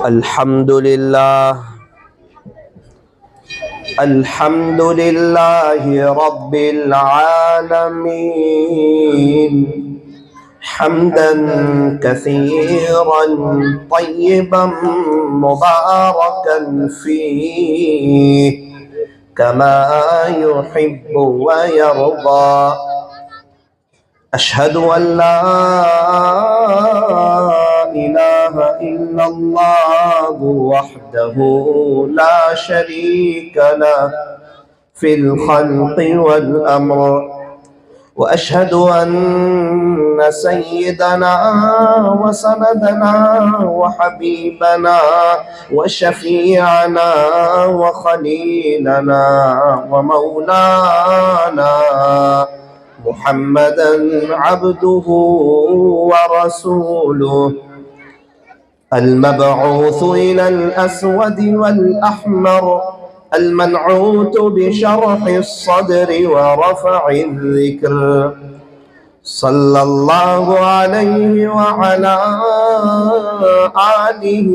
الحمد لله رب العالمين حمدا كثيرا طيبا مباركا فيه كما يحب ويرضى. أشهد أن لا إله إلا الله وحده لا شريك له في الخلق والأمر، وأشهد أن سيدنا وسندنا وحبيبنا وشفيعنا وخليلنا ومولانا محمدا عبده ورسوله المبعوث إلى الأسود والأحمر المنعوت بشرح الصدر ورفع الذكر، صلى الله عليه وعلى آله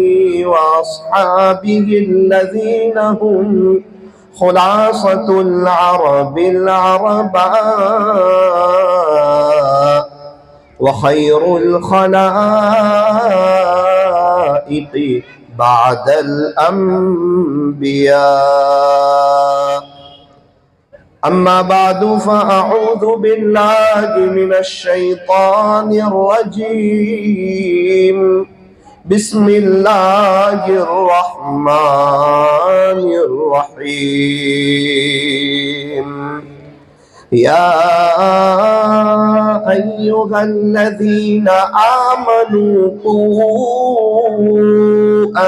وأصحابه الذين هم خلاصة العرب العرباء وخير الخلائق بعد الأنبياء. أما بعد فأعوذ بالله من الشيطان الرجيم. بسم الله الرحمن الرحيم. يا أيها الذين آمنوا قوا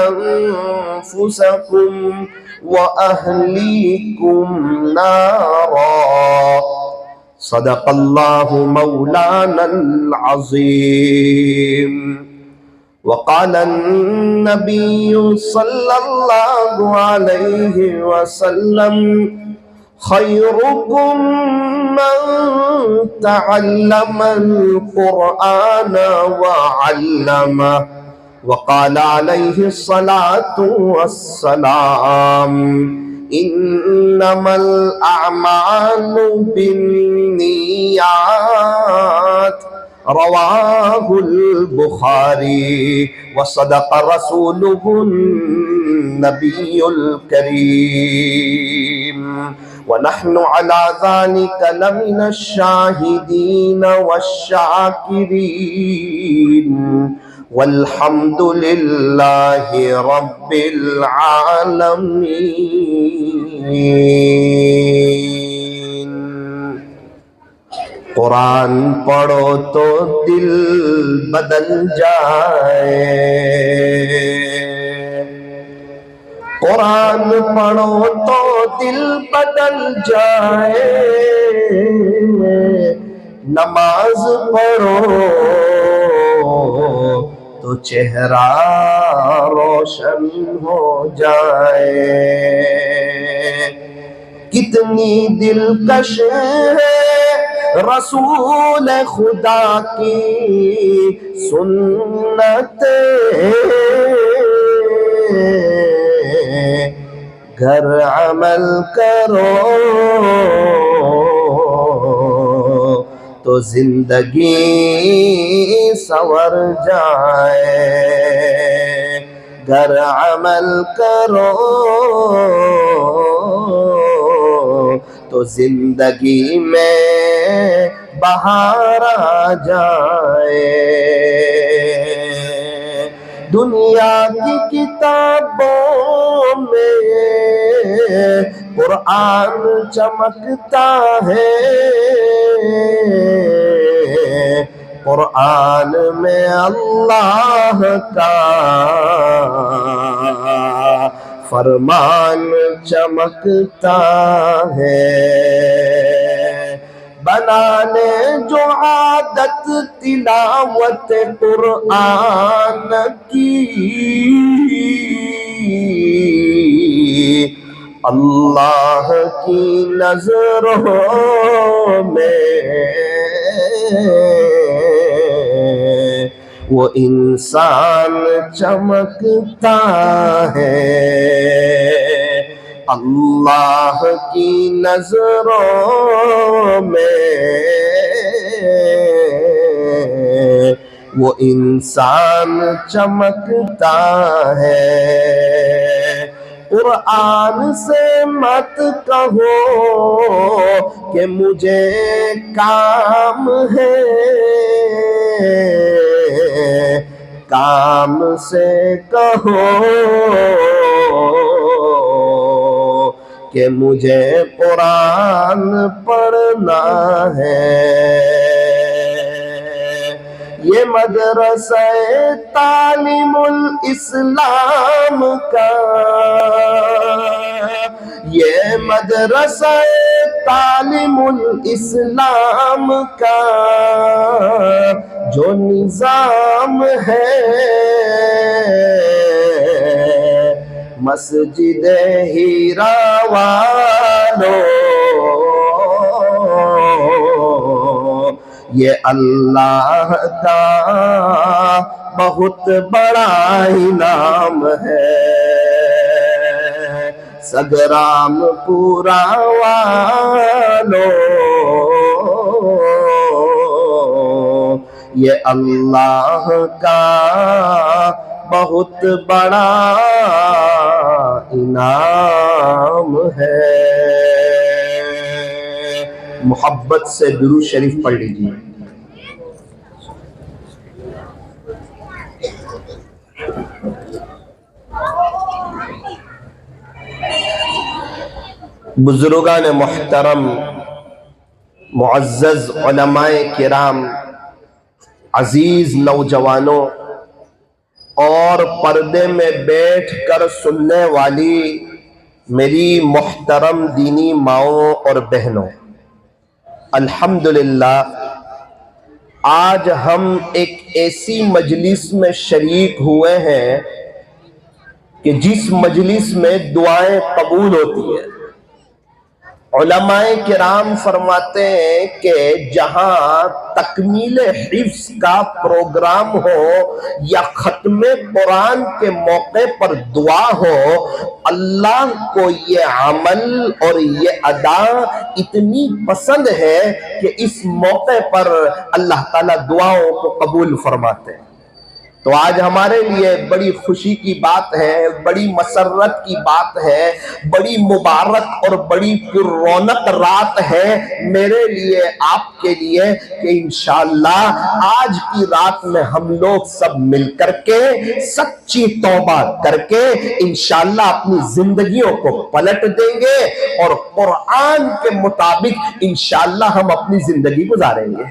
أنفسكم وأهليكم نارا. صدق الله مولانا العظيم. وقال النبي صلى الله عليه وسلم خيركم من تعلم القرآن وعلمه. وقال عليه الصلاة والسلام إنما الأعمال بالنيات. رواه البخاري. وصدق رسوله النبي الكريم. ونحن على ذلك لمن الشاهدين والشاكرين والحمد لله رب العالمين. قرآن پڑھو تو دل بدل جائے، قرآن پڑھو تو دل بدل جائے، نماز پڑھو تو چہرہ روشن ہو جائے. کتنی دلکش ہے رسول خدا کی سنتیں، گر عمل کرو تو زندگی سنور جائے، گر عمل کرو تو زندگی میں بہار آ جائے. دنیا کی کتابوں میں قرآن چمکتا ہے، قرآن میں اللہ کا فرمان چمکتا ہے. بنانے جو عادت تلاوت قرآن کی، اللہ کی نظروں میں وہ انسان چمکتا ہے اللہ کی نظروں میں، وہ انسان چمکتا ہے۔ قرآن سے مت کہو کہ مجھے کام ہے، کام سے کہو کہ مجھے قرآن پڑھنا ہے۔ یہ مدرسہ تعلیم الاسلام کا، یہ مدرسہ تعلیم الاسلام کا جو نظام ہے، مسجد ہیرا والوں یہ اللہ کا بہت بڑا انعام ہے۔ سگرام پورا والوں یہ اللہ کا بہت بڑا انعام ہے۔ محبت سے درود شریف پڑھ لیجیے۔ بزرگان محترم، معزز علماء کرام، عزیز نوجوانوں اور پردے میں بیٹھ کر سننے والی میری محترم دینی ماؤں اور بہنوں، الحمدللہ آج ہم ایک ایسی مجلس میں شریک ہوئے ہیں کہ جس مجلس میں دعائیں قبول ہوتی ہیں۔ علماء کرام فرماتے ہیں کہ جہاں تکمیل حفظ کا پروگرام ہو یا ختم قرآن کے موقع پر دعا ہو، اللہ کو یہ عمل اور یہ ادا اتنی پسند ہے کہ اس موقع پر اللہ تعالیٰ دعاؤں کو قبول فرماتے ہیں۔ تو آج ہمارے لیے بڑی خوشی کی بات ہے، بڑی مسرت کی بات ہے، بڑی مبارک اور بڑی پر رونق رات ہے میرے لیے، آپ کے لیے، کہ انشاءاللہ آج کی رات میں ہم لوگ سب مل کر کے سچی توبہ کر کے انشاءاللہ اپنی زندگیوں کو پلٹ دیں گے اور قرآن کے مطابق انشاءاللہ ہم اپنی زندگی گزاریں گے۔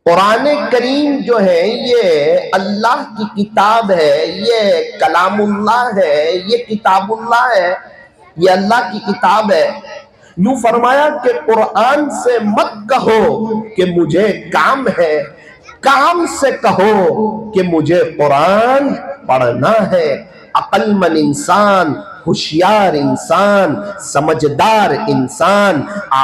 قرآن کریم جو ہے یہ اللہ کی کتاب ہے، یہ کلام اللہ ہے، یہ کتاب اللہ ہے، یہ اللہ کی کتاب ہے۔ یوں فرمایا کہ قرآن سے مت کہو کہ مجھے کام ہے، کام سے کہو کہ مجھے قرآن پڑھنا ہے۔ عقل مند انسان، ہوشیار انسان، سمجھدار انسان،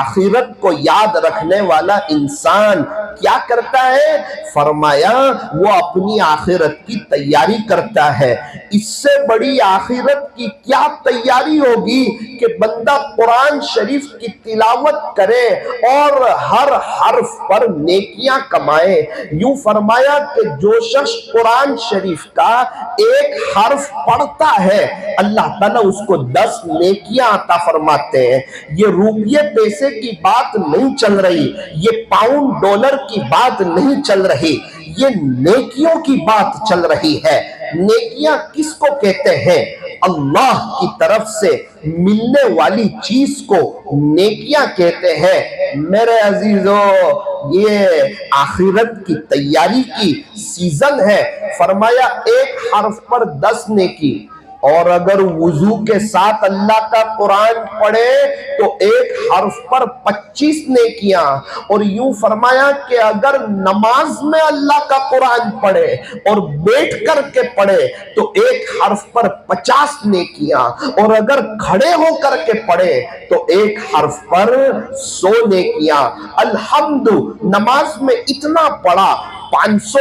آخرت کو یاد رکھنے والا انسان کیا کرتا ہے؟ فرمایا وہ اپنی آخرت کی تیاری کرتا ہے۔ اس سے بڑی آخرت کی کیا تیاری ہوگی کہ بندہ قرآن شریف کی تلاوت کرے اور ہر حرف پر نیکیاں کمائے۔ یوں فرمایا کہ جو شخص قرآن شریف کا ایک حرف پڑھتا ہے اللہ تعالیٰ اس کو 10 نیکیاں عطا فرماتے ہیں۔ یہ روپیے پیسے کی بات نہیں چل رہی، یہ پاؤنڈ ڈالر کی بات نہیں چل رہی، یہ نیکیوں کی بات چل رہی ہے۔ نیکیاں کس کو کہتے ہیں؟ اللہ کی طرف سے ملنے والی چیز کو نیکیاں کہتے ہیں۔ میرے عزیزو، یہ آخرت کی تیاری کی سیزن ہے۔ فرمایا ایک حرف پر 10 نیکی، اور اگر وضو کے ساتھ اللہ کا قرآن پڑھے تو ایک حرف پر 25 نیکیاں، اور یوں فرمایا کہ اگر نماز میں اللہ کا قرآن پڑھے اور بیٹھ کر کے پڑھے تو ایک حرف پر 50 نیکیاں، اور اگر کھڑے ہو کر کے پڑھے تو ایک حرف پر 100 نیکیاں۔ الحمد، نماز میں اتنا پڑھا 500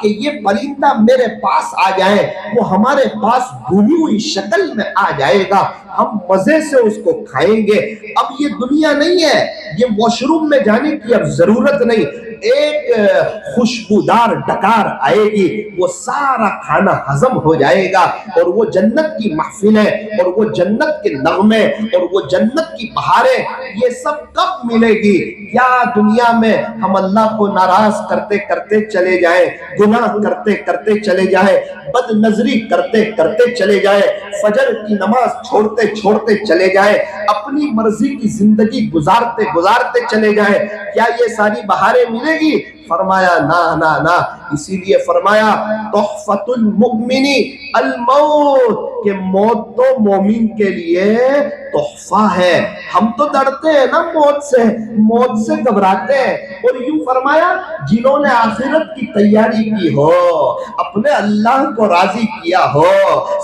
کہ یہ پرندہ میرے پاس آ جائے، وہ ہمارے پاس بھونی ہوئی شکل میں آ جائے گا، ہم مزے سے اس کو کھائیں گے۔ اب یہ دنیا نہیں ہے، یہ واش روم میں جانے کی اب ضرورت نہیں، ایک خوشبودار ڈکار آئے گی، وہ سارا کھانا ہضم ہو جائے گا، اور وہ جنت کی محفلیں اور وہ جنت کے نغمے اور وہ جنت کی بہاریں، یہ سب کب ملے گی؟ کیا دنیا میں ہم اللہ کو ناراض کرتے کرتے چلے جائیں، گناہ کرتے کرتے چلے جائیں، بد نظری کرتے کرتے چلے جائیں، فجر کی نماز چھوڑتے چھوڑتے چلے جائیں، اپنی مرضی کی زندگی گزارتے گزارتے چلے جائیں، کیا یہ ساری بہاریں ملے گی؟ فرمایا نا نا نا، اسی لیے فرمایا تحفۃ المؤمن الموت، کہ موت تو مومن کے لیے تحفہ ہے۔ ہم تو ڈرتے ہیں نا موت سے گھبراتے ہیں، اور یوں فرمایا جنہوں نے آخرت کی تیاری کی ہو، اپنے اللہ کو راضی کیا ہو،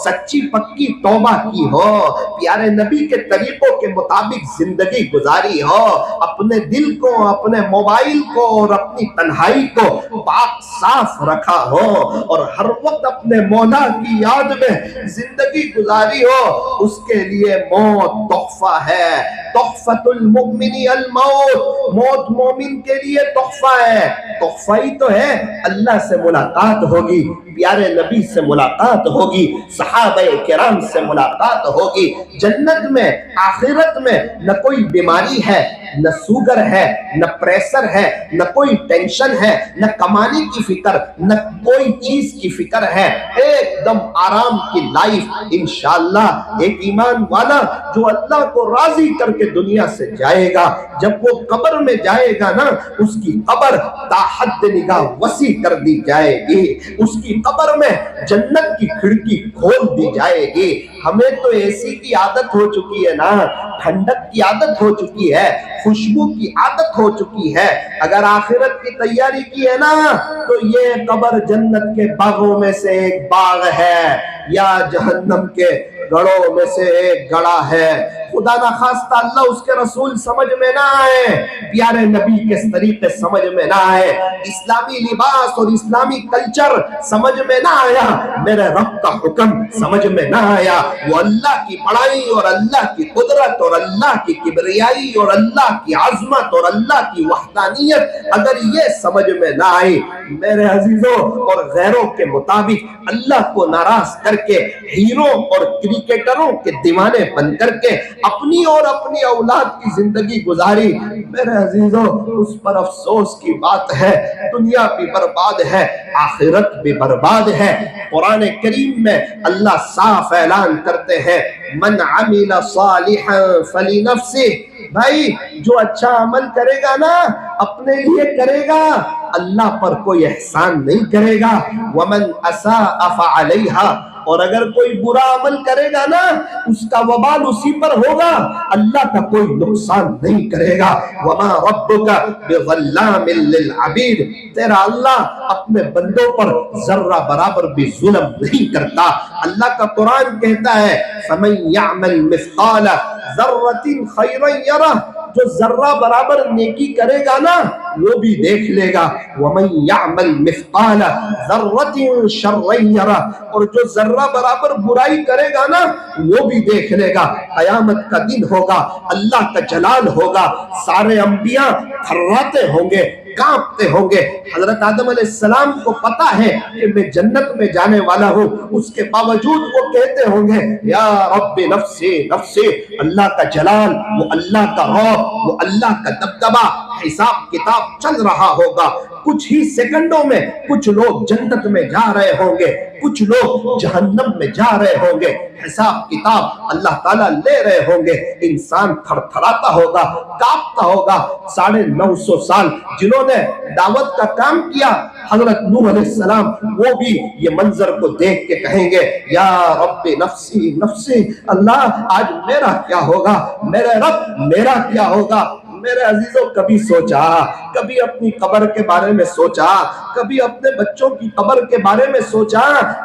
سچی پکی توبہ کی ہو، پیارے نبی کے طریقوں کے مطابق زندگی گزاری ہو، اپنے دل کو، اپنے موبائل کو اور اپنی تنہائی کو پاک صاف رکھا ہو، اور ہر وقت اپنے مولا کی یاد میں زندگی گزاری ہو، اس کے لیے موت تحفہ ہے۔ تحفۃ المؤمن الموت، موت مومن کے لیے تحفہ ہے۔ تحفہ ہی تو ہے، اللہ سے ملاقات ہوگی، پیارے نبی سے ملاقات ہوگی، صحابہ کرام سے ملاقات ہوگی، جنت میں آخرت میں نہ کوئی بیماری ہے، نہ سوگر ہے، نہ پریشر ہے، نہ کوئی ٹینشن ہے، نہ کمانے کی فکر، نہ کوئی چیز کی فکر ہے، ایک دم آرام کی لائف انشاءاللہ۔ ایک ایمان والا جو اللہ کو راضی کر کے دنیا سے جائے گا، جب وہ قبر میں جائے گا نا، اس کی قبر تا حد نگاہ وسیع کر دی جائے گی، اس کی قبر میں جنت کی کھڑکی کھول دی جائے گی۔ ہمیں تو اے سی کی عادت ہو چکی ہے نا، ٹھنڈک کی عادت ہو چکی ہے، خوشبو کی عادت ہو چکی ہے، اگر آخرت کی تیاری کی ہے نا تو یہ قبر جنت کے باغوں میں سے ایک باغ ہے، یا جہنم کے گڑھوں میں سے ایک گڑھا ہے۔ خدا نہ خواستہ اللہ اس کے رسول سمجھ میں نہ آئے، پیارے نبی کے طریقے سمجھ میں نہ آئے، اسلامی لباس اور اسلامی کلچر سمجھ میں نہ آیا، میرے رب کا حکم سمجھ میں نہ آیا، وہ اللہ کی بڑائی اور اللہ کی قدرت اور اللہ کی کبریائی اور اللہ کی عظمت اور اللہ کی وحدانیت اگر یہ سمجھ میں نہ آئی، میرے عزیزوں، اور غیروں کے مطابق اللہ کو ناراض کر کے ہیرو اور کرکٹروں کے دیوانے بن کر کے اپنی اور اپنی اولاد کی زندگی گزاری، میرے عزیزوں، اس پر افسوس کی بات ہے، دنیا بھی برباد ہے، آخرت بھی برباد ہے۔ قرآن کریم میں اللہ صاف اعلان کرتے ہیں، من عمل صالحا فلنفسہ، بھائی جو اچھا عمل کرے گا نا اپنے لیے کرے گا، اللہ پر کوئی احسان نہیں کرے گا، ومن اساء فعلیہا، اور اگر کوئی برا عمل کرے گا نا اس کا وبال اسی پر ہوگا، اللہ کا کوئی نقصان نہیں کرے گا۔ وما ربک بظلام للعبید، تیرا اللہ اپنے بندوں پر ذرہ برابر بھی ظلم نہیں کرتا۔ اللہ کا قرآن کہتا ہے فمن یعمل مثقال ذرۃ خیرا یرہ، جو ذرہ برابر نیکی کرے گا نا وہ بھی دیکھ لے گا، ومن یعمل مثقال ذرۃ شرا یرہ، اور جو ذرہ برابر برائی کرے گا نا وہ بھی دیکھ لے گا۔ قیامت کا دن ہوگا، اللہ کا جلال ہوگا، سارے انبیاء تھراتے ہوں گے، کانپتے ہوں گے۔ حضرت آدم علیہ السلام کو پتا ہے کہ میں جنت میں جانے والا ہوں، اس کے باوجود وہ کہتے ہوں گے یا رب نفسی نفسی، اللہ کا جلال، وہ اللہ کا روب، وہ اللہ کا دبدبہ، حساب کتاب چل رہا ہوگا، کچھ ہی سیکنڈوں میں کچھ لوگ جنت میں جا رہے ہوں گے، کچھ لوگ جہنم میں جا رہے ہوں گے، حساب کتاب اللہ تعالیٰ لے رہے ہوں گے، انسان تھر تھراتا ہوگا، کانپتا ہوگا۔ 950 سال جنہوں نے دعوت کا کام کیا، حضرت نوح علیہ السلام، وہ بھی یہ منظر کو دیکھ کے کہیں گے یا رب نفسی نفسی، اللہ آج میرا کیا ہوگا، میرے رب میرا کیا ہوگا، میرے عزیزوں کبھی سوچا، کبھی اپنی قبر کے بارے میں سوچا، کبھی اپنے بچوں کی قبر کے بارے میں سوچا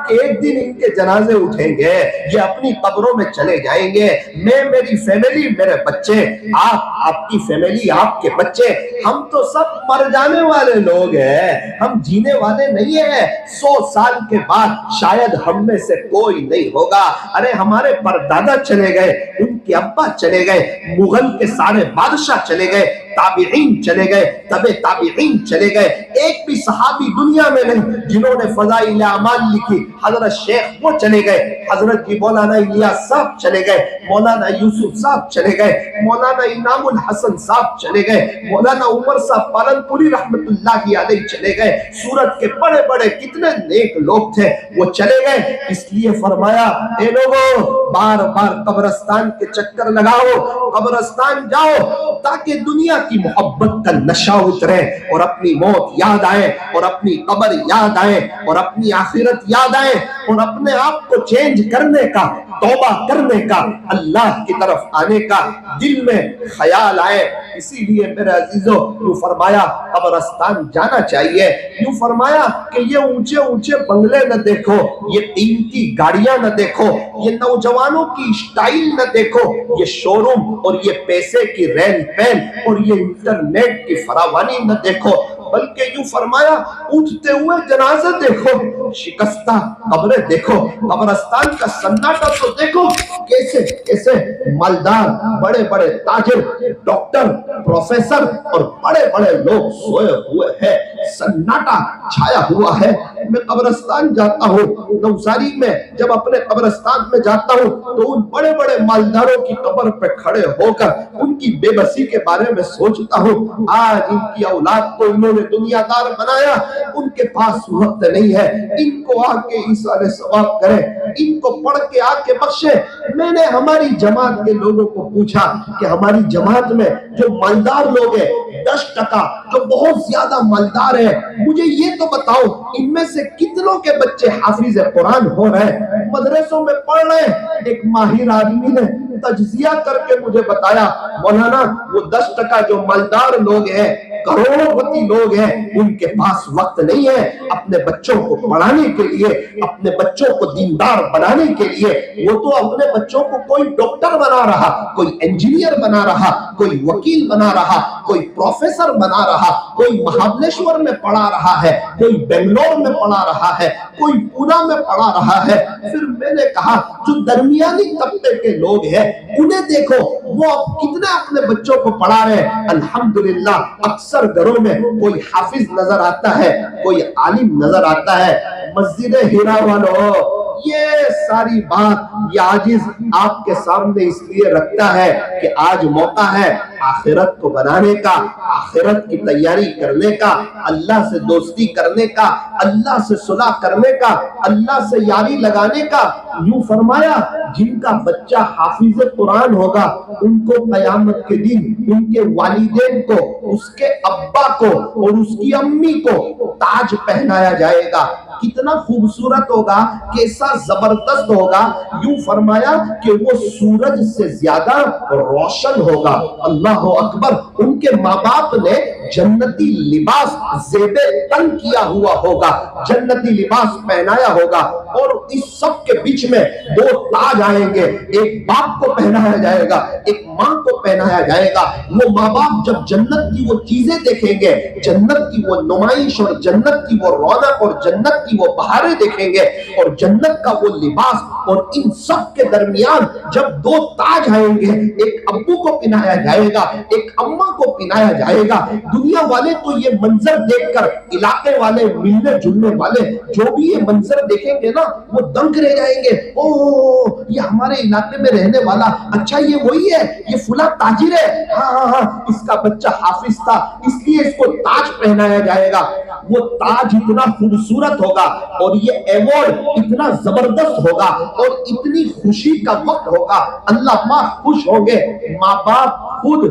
کہ ایک دن ان کے جنازے اٹھیں گے، یہ اپنی قبروں میں چلے جائیں گے، میں، میری فیملی، میرے بچے، آپ کی فیملی، آپ کے بچے، ہم تو سب مر جانے والے لوگ ہیں، ہم جینے والے نہیں ہیں، 100 سال کے بعد شاید ہم میں سے کوئی نہیں ہوگا۔ ارے ہمارے پردادا چلے گئے، ان کے ابا چلے گئے، مغل کے سارے بادشاہ چلے گئے، تابعین چلے گئے، تبع تابعین چلے گئے، ایک بھی صحابی دنیا میں نہیں جنہوں نے فضائل اعمال لکھی، حضرت شیخ وہ چلے گئے، حضرت جی مولانا الیاس صاحب چلے گئے، مولانا یوسف صاحب چلے گئے، مولانا انعام الحسن صاحب چلے گئے، مولانا عمر صاحب پالنپوری رحمت اللہ علیہ چلے گئے، سورت کے بڑے بڑے کتنے نیک لوگ تھے وہ چلے گئے۔ اس لیے فرمایا اے لوگو بار بار قبرستان کے چکر لگاؤ، قبرستان جاؤ تاکہ دنیا کی محبت کا نشہ اترے اور اپنی موت یاد آئے اور اپنی قبر یاد آئے اور اپنی آخرت یاد آئے اور اپنے آپ کو چینج کرنے کا، توبہ کرنے کا، اللہ کی طرف آنے کا دل میں خیال آئے۔ اسی لیے میرے عزیزو یوں فرمایا قبرستان جانا چاہیے، یوں فرمایا کہ یہ اونچے اونچے بنگلے نہ دیکھو، یہ قیمتی گاڑیاں نہ دیکھو، یہ نوجوانوں کی اسٹائل نہ دیکھو، یہ شو روم اور یہ پیسے کی رین پین اور یہ انٹرنیٹ کی فراوانی نہ دیکھو، بلکہ یوں فرمایا اٹھتے ہوئے جنازے دیکھو، شکستہ قبریں دیکھو، قبرستان کا سناٹا تو دیکھو، کیسے کیسے مالدار بڑے بڑے تاجر، ڈاکٹر، پروفیسر اور بڑے بڑے لوگ سوئے ہوئے ہیں، سناٹا چھایا ہوا ہے۔ میں قبرستان جاتا ہوں نوساری میں، جب اپنے قبرستان میں جاتا ہوں تو ان بڑے بڑے مالداروں کی قبر پہ کھڑے ہو کر ان کی بے بسی کے بارے میں سوچتا ہوں، آج ان کی اولاد کو انہوں نے دنیا دار بنایا، ان کے پاس وقت نہیں ہے، ان کو آ کے ایثار ثواب کریں، ان کو پڑھ کے آ کے بخشے۔ میں نے ہماری جماعت کے لوگوں کو پوچھا کہ ہماری جماعت میں جو مالدار لوگ ہیں 10% جو بہت زیادہ مالدار ہیں، مجھے یہ تو بتاؤ ان میں سے کتنوں کے بچے حافظ قرآن ہو رہے ہیں، مدرسوں میں پڑھ رہے ہیں؟ ایک ماہر آدمی نے تجزیہ کر کے مجھے بتایا مولانا وہ 10% جو مالدار لوگ ہیں، کروڑوں پتی لوگ ہیں، ان کے پاس وقت نہیں ہے اپنے بچوں کو پڑھانے کے لیے، اپنے بچوں کو دیندار بنانے کے لیے، وہ تو اپنے بچوں کو کوئی ڈاکٹر بنا رہا، کوئی انجینئر بنا رہا، کوئی وکیل بنا رہا، کوئی پروفیسر بنا رہا، کوئی مہابلیشور میں پڑھا رہا ہے، کوئی بنگلور میں پڑھا رہا ہے، کوئی پونا میں پڑھا رہا ہے۔ پھر میں نے کہا جو درمیانی طبقے کے لوگ ہیں انہیں دیکھو وہ کتنے اپنے بچوں کو پڑھا رہے ہیں۔ الحمدللہ اکثر گھروں میں کوئی حافظ نظر آتا ہے، کوئی عالم نظر آتا ہے۔ مسجد ہیرا والو یہ ساری بات یہ عاجز آپ کے سامنے اس لیے رکھتا ہے کہ آج موقع ہے آخرت کو بنانے کا، آخرت کی تیاری کرنے کا، اللہ سے دوستی کرنے کا، اللہ سے صلح کرنے کا، اللہ سے یاری لگانے کا۔ یوں فرمایا جن کا بچہ حافظ قرآن ہوگا ان کو قیامت کے دن ان کے والدین کو، اس کے ابا کو اور اس کی امی کو تاج پہنایا جائے گا۔ کتنا خوبصورت ہوگا، کیسا زبردست ہوگا۔ یوں فرمایا کہ وہ سورج سے زیادہ روشن ہوگا۔ اللہ اکبر۔ ان کے ماں باپ نے جنتی لباس زیب تن کیا ہوا ہوگا، جنتی لباس پہنایا ہوگا، اور اس سب کے بیچ میں 2 تاج آئیں گے، ایک باپ کو پہنایا جائے گا، ایک ماں کو پہنایا جائے گا۔ وہ ماں باپ جب جنت کی وہ چیزیں دیکھیں گے، جنت کی وہ نمائش اور جنت کی وہ رونق اور جنت کی وہ بہاریں دیکھیں گے اور جنت کا وہ لباس، اور ان سب کے درمیان جب 2 تاج آئیں گے، ایک ابو کو پہنایا جائے گا، ایک اماں کو پہنایا جائے گا۔ دنیا والے تو یہ منظر دیکھ کر، علاقے والے ملنے جلنے والے جو بھی یہ منظر دیکھیں گے نا وہ دنگ رہ جائیں گے، اوہ یہ ہمارے علاقے میں رہنے والا، اچھا یہ وہی ہے، یہ فلاں تاجر ہے، ہاں اس کا بچہ حافظ تھا اس لیے اس کو تاج پہنایا جائے گا۔ وہ تاج اتنا خوبصورت ہوگا اور یہ ایوارڈ اتنا زبردست ہوگا اور اتنی خوشی کا وقت ہوگا، اللہ پاک خوش ہوں گے۔ ماں باپ خود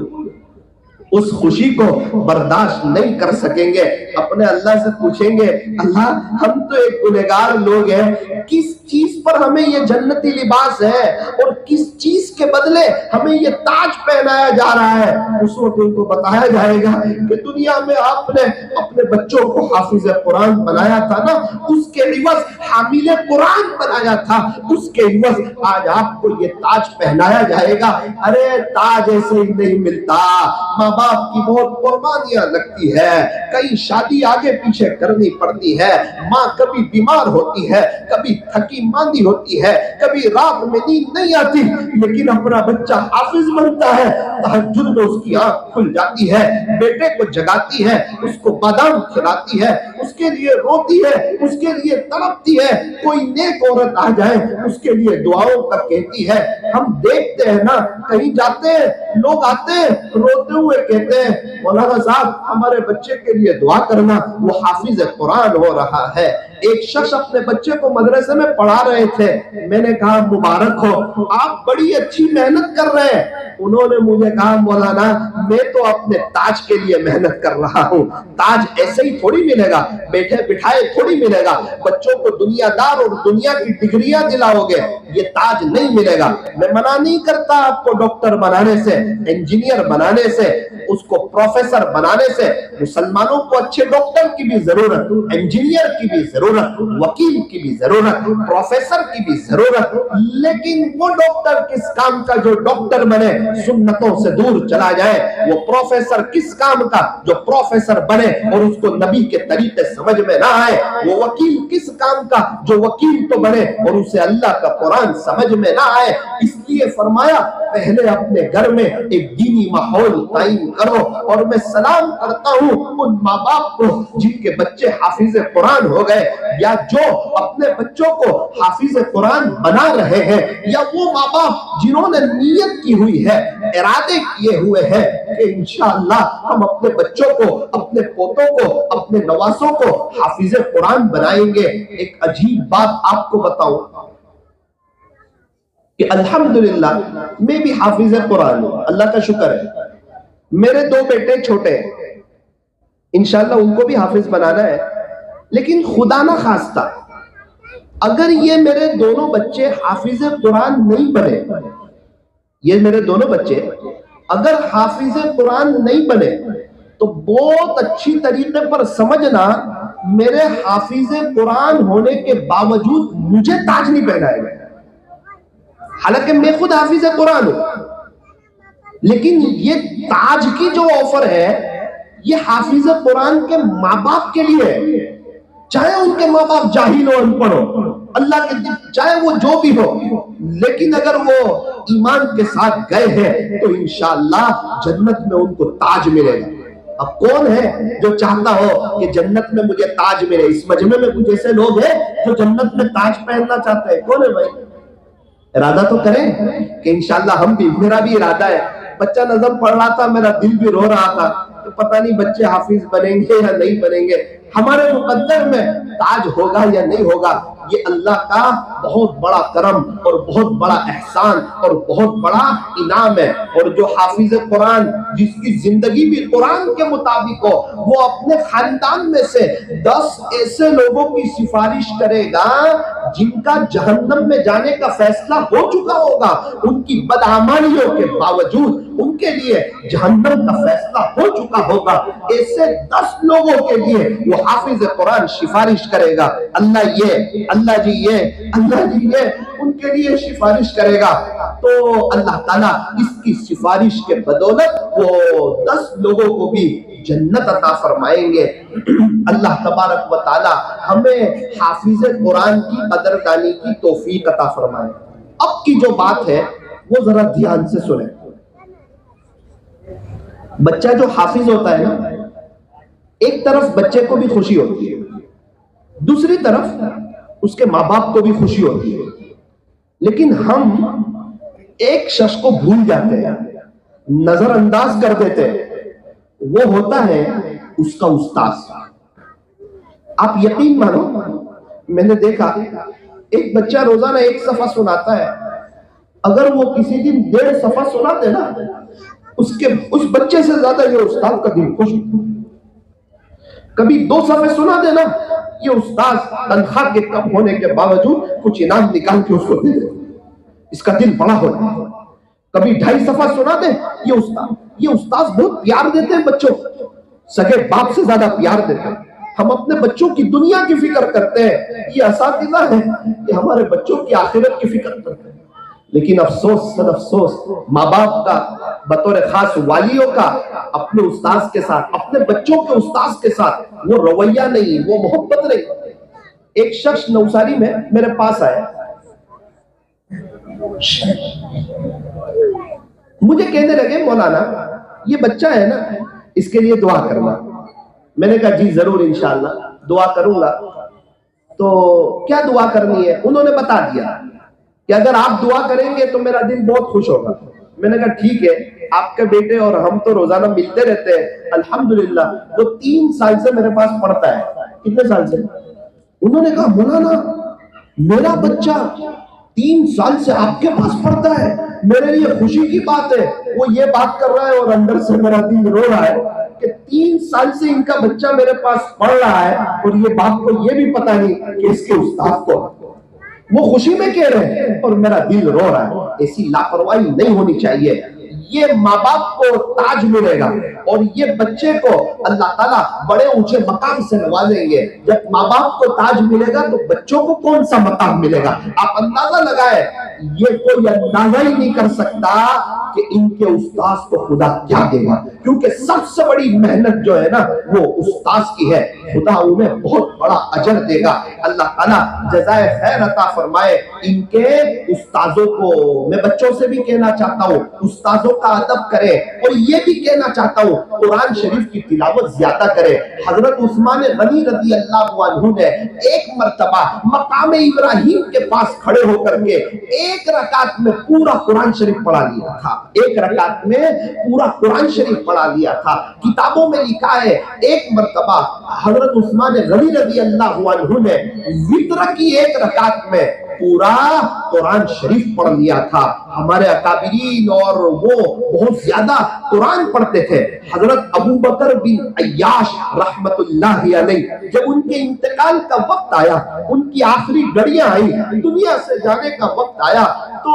اس خوشی کو برداشت نہیں کر سکیں گے. اپنے اللہ سے پوچھیں گے اللہ ہم تو ایک گنہگار لوگ ہیں, کس چیز پر ہمیں یہ جنتی لباس ہے اور کس چیز کے بدلے ہمیں یہ تاج پہنایا جا رہا ہے. اس وقت ان کو بتایا جائے گا کہ دنیا میں آپ نے اپنے بچوں کو حافظ قرآن بنایا تھا نا, اس کے عوض حامل قرآن بنایا تھا, اس کے عوض آج آپ کو یہ تاج پہنایا جائے گا. ارے تاج ایسے ہی نہیں ملتا, ماں باپ کی بہت قربانیاں لگتی ہے, کئی شادی آگے پیچھے کرنی پڑتی ہے, ماں کبھی بیمار ہوتی ہے, کبھی تھکی ماندی ہوتی ہے, کبھی رات میں نیند نہیں آتی, لیکن اپنا بچہ حافظ بنتا ہے, تہجد میں اس کی آنکھ کھل جاتی ہے, بیٹے کو جگاتی ہے, اس کو بادام کھلاتی ہے, اس کے لیے روتی ہے, اس کے لیے تڑپتی ہے, کوئی نیک عورت آ جائے اس کے لیے دعاؤں تک کہتی ہے. ہم دیکھتے ہیں نا کہیں جاتے ہیں, لوگ آتے ہیں روتے ہوئے کہتے ہیں مولانا صاحب ہمارے بچے کے لیے دعا کرنا, وہ حافظ قرآن ہو رہا ہے. ایک شخص اپنے بچے کو مدرسے میں پڑھا رہے تھے, میں نے کہا مبارک ہو آپ بڑی اچھی محنت کر رہے ہیں. انہوں نے مجھے کہا مولانا میں تو اپنے تاج کے لیے محنت کر رہا ہوں, تاج ایسے ہی تھوڑی ملے گا, بیٹھے بٹھائے تھوڑی ملے گا, بچوں کو دنیا دار اور دنیا کی ڈگریاں دلاؤ گے, یہ تاج نہیں ملے گا. میں منع نہیں کرتا آپ کو ڈاکٹر بنانے سے, انجینئر بنانے سے, اس کو پروفیسر بنانے سے. مسلمانوں کو اچھے ڈاکٹر کی بھی ضرورت, انجینئر کی بھی ضرورت, وکیل کی بھی ضرورت, پروفیسر کی بھی ضرورت, لیکن وہ ڈاکٹر کس کام کا جو ڈاکٹر بنے سنتوں سے دور چلا جائے, وہ پروفیسر کس کام کا جو پروفیسر بنے اور اس کو نبی کے طریقے سمجھ میں نہ آئے, وہ وکیل کس کام کا جو وکیل تو بنے اور اسے اللہ کا قرآن سمجھ میں نہ آئے. اس لیے فرمایا پہلے اپنے گھر میں ایک دینی ماحول قائم کرو. اور میں سلام کرتا ہوں ان ماں باپ کو جن کے بچے حافظ قرآن ہو گئے, یا جو اپنے بچوں کو حافظ قرآن بنا رہے ہیں, یا وہ ماں باپ جنہوں نے نیت کی ہوئی ہے, ارادے کیے ہوئے ہیں کہ انشاءاللہ ہم اپنے بچوں کو, اپنے پوتوں کو, اپنے نواسوں کو حافظ قرآن بنائیں گے. ایک عجیب بات آپ کو بتاؤں کہ الحمدللہ میں بھی حافظ قرآن ہوں, اللہ کا شکر ہے. میرے 2 بیٹے چھوٹے ہیں, انشاءاللہ ان کو بھی حافظ بنانا ہے, لیکن خدا نہ خواستہ اگر یہ میرے دونوں بچے حافظ قرآن نہیں بنے, یہ میرے دونوں بچے اگر حافظ قرآن نہیں بنے تو بہت اچھی طریقے پر سمجھنا میرے حافظ قرآن ہونے کے باوجود مجھے تاج نہیں پہنائے گا. حالانکہ میں خود حافظ قرآن ہوں, لیکن یہ تاج کی جو آفر ہے یہ حافظ قرآن کے ماں باپ کے لیے ہے, چاہے ان کے ماں باپ جاہل ہو, ان پڑھ ہو, اللہ کے دل چاہے وہ جو بھی ہو, لیکن اگر وہ ایمان کے ساتھ گئے ہیں تو انشاءاللہ جنت میں ان کو تاج ملے گا. اب کون ہے جو چاہتا ہو کہ جنت میں مجھے تاج ملے؟ اس مجمع میں کچھ ایسے لوگ ہیں جو جنت میں تاج پہننا چاہتے ہیں, کون ہے بھائی؟ ارادہ تو کریں کہ انشاءاللہ ہم بھی, میرا بھی ارادہ ہے. بچہ نظم پڑھ رہا تھا, میرا دل بھی رو رہا تھا کہ پتہ نہیں بچے حافظ بنیں گے یا نہیں بنیں گے, ہمارے مقدر میں تاج ہوگا یا نہیں ہوگا. یہ اللہ کا بہت بڑا کرم اور بہت بڑا احسان اور بہت بڑا انعام ہے. اور جو حافظ قرآن جس کی زندگی بھی قرآن کے مطابق ہو, وہ اپنے خاندان میں سے 10 ایسے لوگوں کی سفارش کرے گا جن کا جہنم میں جانے کا فیصلہ ہو چکا ہوگا, ان کی بدعمالیوں کے باوجود ان کے لیے جہنم کا فیصلہ ہو چکا ہوگا. ایسے 10 لوگوں کے لیے وہ حافظ قرآن سفارش کرے گا, اللہ یہ, اللہ جی یہ, اللہ جی یہ, ان کے لیے سفارش کرے گا. تو اللہ تعالیٰ اس کی سفارش کے بدولت وہ 10 لوگوں کو بھی جنت عطا فرمائیں گے. اللہ تبارک و تعالیٰ ہمیں حافظ قرآن کی قدردانی کی توفیق عطا فرمائے. اب کی جو بات ہے وہ ذرا دھیان سے سنیں. بچہ جو حافظ ہوتا ہے نا, ایک طرف بچے کو بھی خوشی ہوتی ہے, دوسری طرف اس کے ماں باپ کو بھی خوشی ہوتی ہے, لیکن ہم ایک شخص کو بھول جاتے ہیں, نظر انداز کر دیتے ہیں, وہ ہوتا ہے اس کا استاذ. آپ یقین مانو, میں نے دیکھا ایک بچہ روزانہ 1 صفحہ سناتا ہے, اگر وہ کسی دن 1.5 صفحہ سناتے نا اس بچے سے زیادہ یہ استاد کا دل خوش. کبھی 2 صفحے سنا دینا، یہ استاد تنخواہ کے کم ہونے کے باوجود کچھ انعام نکال کے اس کو دے دے، اس کا دل بڑا ہوتا ہے. کبھی 2.5 صفحہ سنا دے، یہ استاد بہت پیار دیتے ہیں بچوں کو، سگے باپ سے زیادہ پیار دیتے ہیں. ہم اپنے بچوں کی دنیا کی فکر کرتے ہیں، یہ اساتذہ ہے کہ ہمارے بچوں کی آخرت کی فکر کرتے ہیں. لیکن افسوس سر افسوس، ماں باپ کا بطور خاص والیوں کا اپنے استاذ کے ساتھ، اپنے بچوں کے استاذ کے ساتھ وہ رویہ نہیں، وہ محبت نہیں. ایک شخص نوساری میں میرے پاس آیا، مجھے کہنے لگے مولانا یہ بچہ ہے نا، اس کے لیے دعا کرنا. میں نے کہا جی ضرور انشاءاللہ دعا کروں گا. تو کیا دعا کرنی ہے؟ انہوں نے بتا دیا کہ اگر آپ دعا کریں گے تو میرا دل بہت خوش ہوگا. میں نے کہا ٹھیک ہے، آپ کے بیٹے اور ہم تو روزانہ ملتے رہتے ہیں الحمدللہ. وہ 3 سال سے میرے پاس پڑھتا ہے. کتنے سال سے؟ انہوں نے کہا مولانا میرا بچہ 3 سال سے آپ کے پاس پڑھتا ہے، میرے لیے خوشی کی بات ہے. وہ یہ بات کر رہا ہے اور اندر سے میرا دل رو رہا ہے کہ 3 سال سے ان کا بچہ میرے پاس پڑھ رہا ہے اور یہ باپ کو یہ بھی پتہ نہیں کہ اس کے استاد کو. وہ خوشی میں کہہ رہے ہیں اور میرا دل رو رہا ہے. ایسی لاپرواہی نہیں ہونی چاہیے. یہ ماں باپ کو تاج ملے گا اور یہ بچے کو اللہ تعالیٰ بڑے اونچے مقام سے نوازیں گے. جب ماں باپ کو تاج ملے گا تو بچوں کو کون سا مقام ملے گا؟ آپ اندازہ لگائے، یہ کوئی اندازہ ہی نہیں کر سکتا کہ ان کے استاذ کو خدا کیا دے گا، کیونکہ سب سے بڑی محنت جو ہے نا وہ استاذ کی ہے. خدا انہیں بہت بڑا اجر دے گا. اللہ تعالیٰ جزائے خیر عطا فرمائے ان کے استاذوں کو. میں بچوں سے بھی کہنا چاہتا ہوں استاذوں کا ادب کرے، اور یہ بھی کہنا چاہتا ہوں قرآن شریف کی تلاوت زیادہ کرے. حضرت عثمان غنی رضی اللہ عنہ نے ایک مرتبہ مقام ابراہیم کے پاس کھڑے ہو کر کے 1 رکعت میں پورا قرآن شریف پڑھا لیا تھا. 1 رکعت میں پورا قرآن شریف پڑھا لیا تھا. کتابوں میں لکھا ہے ایک مرتبہ حضرت عثمان غنی رضی اللہ عنہ نے وتر کی 1 رکعت میں پورا قرآن شریف پڑھ لیا تھا. ہمارے اکابرین اور وہ بہت زیادہ قرآن پڑھتے تھے. حضرت ابو بکر بن عیاش رحمت اللہ علیہ جب ان کے انتقال کا وقت آیا، ان کی آخری گھڑیاں آئی، دنیا سے جانے کا وقت آیا، تو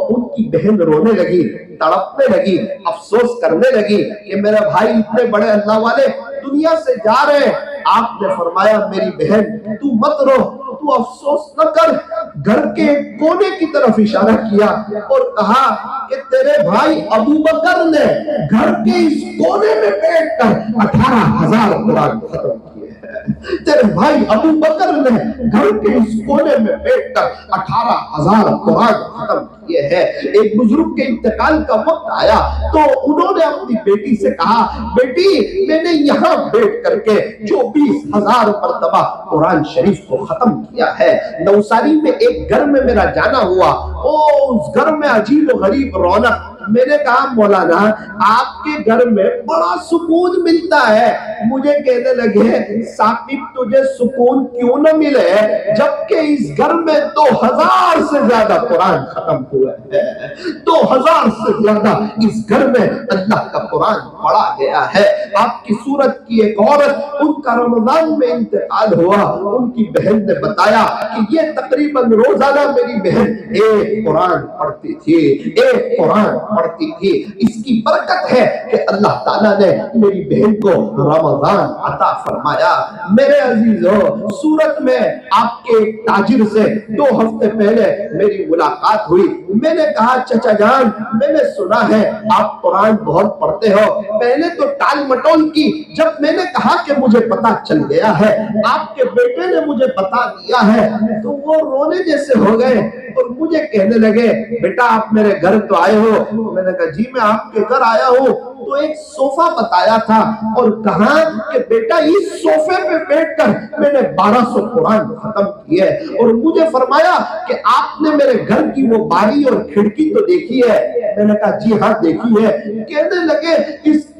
ان کی بہن رونے لگی، تڑپنے لگی، افسوس کرنے لگی کہ میرے بھائی اتنے بڑے اللہ والے دنیا سے جا رہے ہیں. آپ نے فرمایا میری بہن تو مت رو، تو افسوس نہ کر. گھر کے کونے کی طرف اشارہ کیا اور کہا کہ تیرے بھائی ابو بکر نے گھر کے اس کونے میں بیٹھ کر 18,000 قرآن ختم کیے ہیں. تیرے بھائی ابو بکر نے گھر کے اس کونے میں بیٹھ کر 18,000 قرآن ختم کیے ہیں. ایک بزرگ کے انتقال کا وقت آیا تو انہوں نے اپنی بیٹی سے کہا بیٹی میں نے یہاں بیٹھ کر کے 24,000 مرتبہ قرآن شریف کو ختم کیا ہے. نوساری میں ایک گھر میں میرا جانا ہوا، اس گھر میں عجیب و غریب رونق. میں نے کہا مولانا آپ کے گھر میں بڑا سکون ملتا ہے. مجھے کہنے لگے ثاقب تجھے سکون کیوں نہ ملے جبکہ اس گھر میں 2,000 سے زیادہ قرآن ختم ہوئے ہیں. 2,000 سے زیادہ اس گھر میں اللہ کا قرآن پڑھا گیا ہے. آپ کی صورت کی ایک عورت، ان کا رمضان میں انتقال ہوا. ان کی بہن نے بتایا کہ یہ تقریباً روزانہ میری بہن ایک قرآن پڑھتی تھی، ایک قرآن پڑھتی تھی. اس کی برکت ہے کہ اللہ تعالیٰ نے میری بہن کو رمضان عطا فرمایا. میرے عزیزو، سورت میں آپ کے تاجر سے 2 ہفتے پہلے میری ملاقات ہوئی. میں نے کہا چچا جان میں نے سنا ہے آپ قرآن بہت پڑھتے ہو. پہلے تو ٹال مٹول کی. جب میں نے کہا کہ مجھے پتا چل گیا ہے آپ کے بیٹے نے مجھے بتا دیا ہے تو وہ رونے جیسے ہو گئے اور مجھے کہنے لگے بیٹا آپ میرے گھر تو آئے ہو. میں نے کہا جی میں آپ کے گھر آیا ہوں. تو ایک صوفہ بتایا تھا اور کہا کہ بیٹا اس صوفے پہ بیٹھ کر میں نے 1200 قرآن ختم کیے. اور مجھے فرمایا کہ آپ نے میرے گھر کی وہ باری اور کھڑکی تو دیکھی ہے. میں نے کہا جی ہاں دیکھی ہے. کہنے لگے اس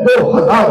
2000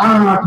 8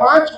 5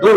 2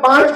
5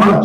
5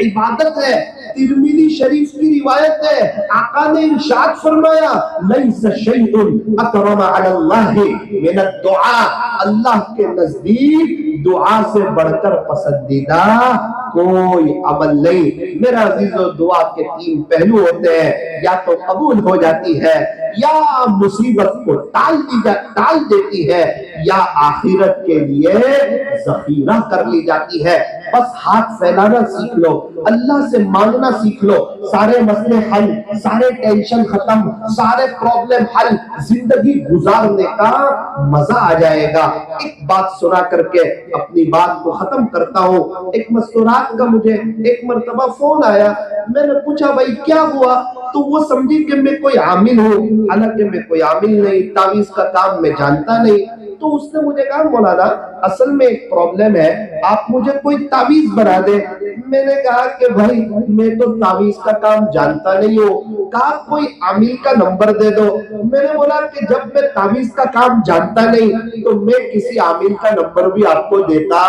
عبادت ہے۔ ترمذی شریف کی روایت ہے، آقا نے ارشاد فرمایا لیس شیء اکرم علی اللہ من الدعاء، اللہ کے نزدیک دعا سے بڑھ کر پسندیدہ کوئی عمل نہیں۔ میرا عزیزو، دعا کے تین پہلو ہوتے ہیں، یا تو قبول ہو جاتی ہے، یا مصیبت کو ٹال دیتی ہے، یا آخرت کے لیے ذخیرہ کر لی جاتی ہے۔ بس ہاتھ پھیلانا سیکھ لو، اللہ سے مانگنا سیکھ لو، سارے مسئلے حل، سارے ٹینشن ختم، سارے پرابلم حل، زندگی گزارنے کا مزہ آ جائے گا۔ ایک بات سنا کر کے اپنی بات کو ختم کرتا ہوں۔ ایک مستورات کا مجھے ایک مرتبہ فون آیا، میں نے پوچھا بھائی کیا ہوا؟ تو وہ سمجھی کہ میں کوئی عامل ہوں، حالانکہ میں کوئی عامل نہیں، تعویذ کا کام میں جانتا نہیں۔ تو اس نے مجھے کہا مولانا اصل میں ایک پرابلم ہے، آپ مجھے کوئی تعویذ بنا دیں۔ میں نے کہا کہ بھائی میں تو تعویذ کا کام جانتا نہیں ہوں، کہا کوئی عامل کا نمبر دے دو۔ میں نے بولا کہ جب میں تعویذ کا کام جانتا نہیں تو میں کسی عامل کا نمبر بھی آپ کو دیتا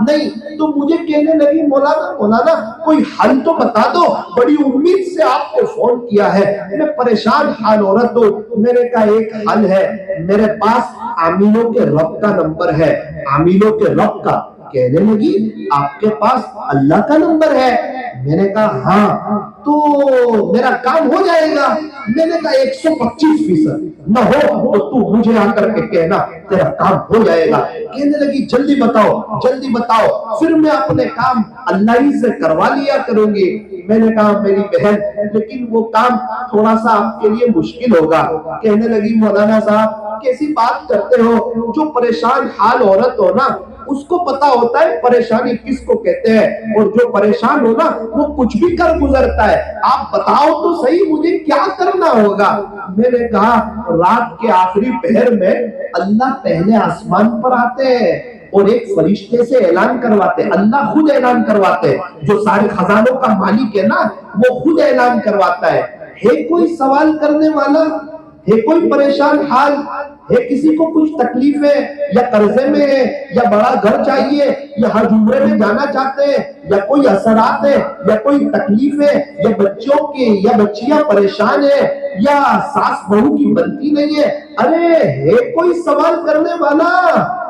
نہیں۔ تو مجھے کہنے لگی مولانا کوئی حل تو بتا دو، بڑی امید سے آپ کو فون کیا ہے، میں پریشان حال عورت ہوں۔ میں نے کہا ایک حل ہے، میرے پاس عاملوں کے رب کا نمبر ہے، عاملوں کے رب کا۔ کہنے لگی آپ کے پاس اللہ کا نمبر ہے؟ میں نے کہا ہاں، تو میرا کام ہو جائے گا؟ میں نے کہا 125% نہ ہو تو تو مجھے آ کر کے کہنا، تیرا کام ہو جائے گا۔ کہنے لگی جلدی بتاؤ جلدی بتاؤ، پھر میں اپنے کام اللہ ہی سے کروا لیا کروں گی۔ میں نے کہا میری بہن لیکن وہ کام تھوڑا سا آپ کے لیے مشکل ہوگا۔ کہنے لگی مولانا صاحب کیسی بات کرتے ہو، جو پریشان حال عورت ہو نا اس کو پتا ہوتا ہے پریشانی کس کو کہتے ہیں، اور جو پریشان ہو نا وہ کچھ بھی کر گزرتا ہے۔ آپ بتاؤ تو صحیح مجھے کیا کرنا ہوگا؟ میں نے کہا رات کے آخری پہر میں اللہ پہلے آسمان پر آتے ہیں اور ایک فرشتے سے اعلان کرواتے، اللہ خود اعلان کرواتے، جو سارے خزانوں کا مالک ہے نا وہ خود اعلان کرواتا ہے کوئی سوال کرنے والا ہے، کوئی پریشان حال ہے، کسی کو کچھ تکلیف ہے یا قرضے میں ہے یا بڑا گھر چاہیے یا حج عمرے میں جانا چاہتے ہیں یا کوئی اثرات ہے یا کوئی تکلیف ہے یا بچوں کے یا بچیاں پریشان ہیں یا ساس بہو کی بنتی نہیں ہے، ارے ہے کوئی سوال کرنے والا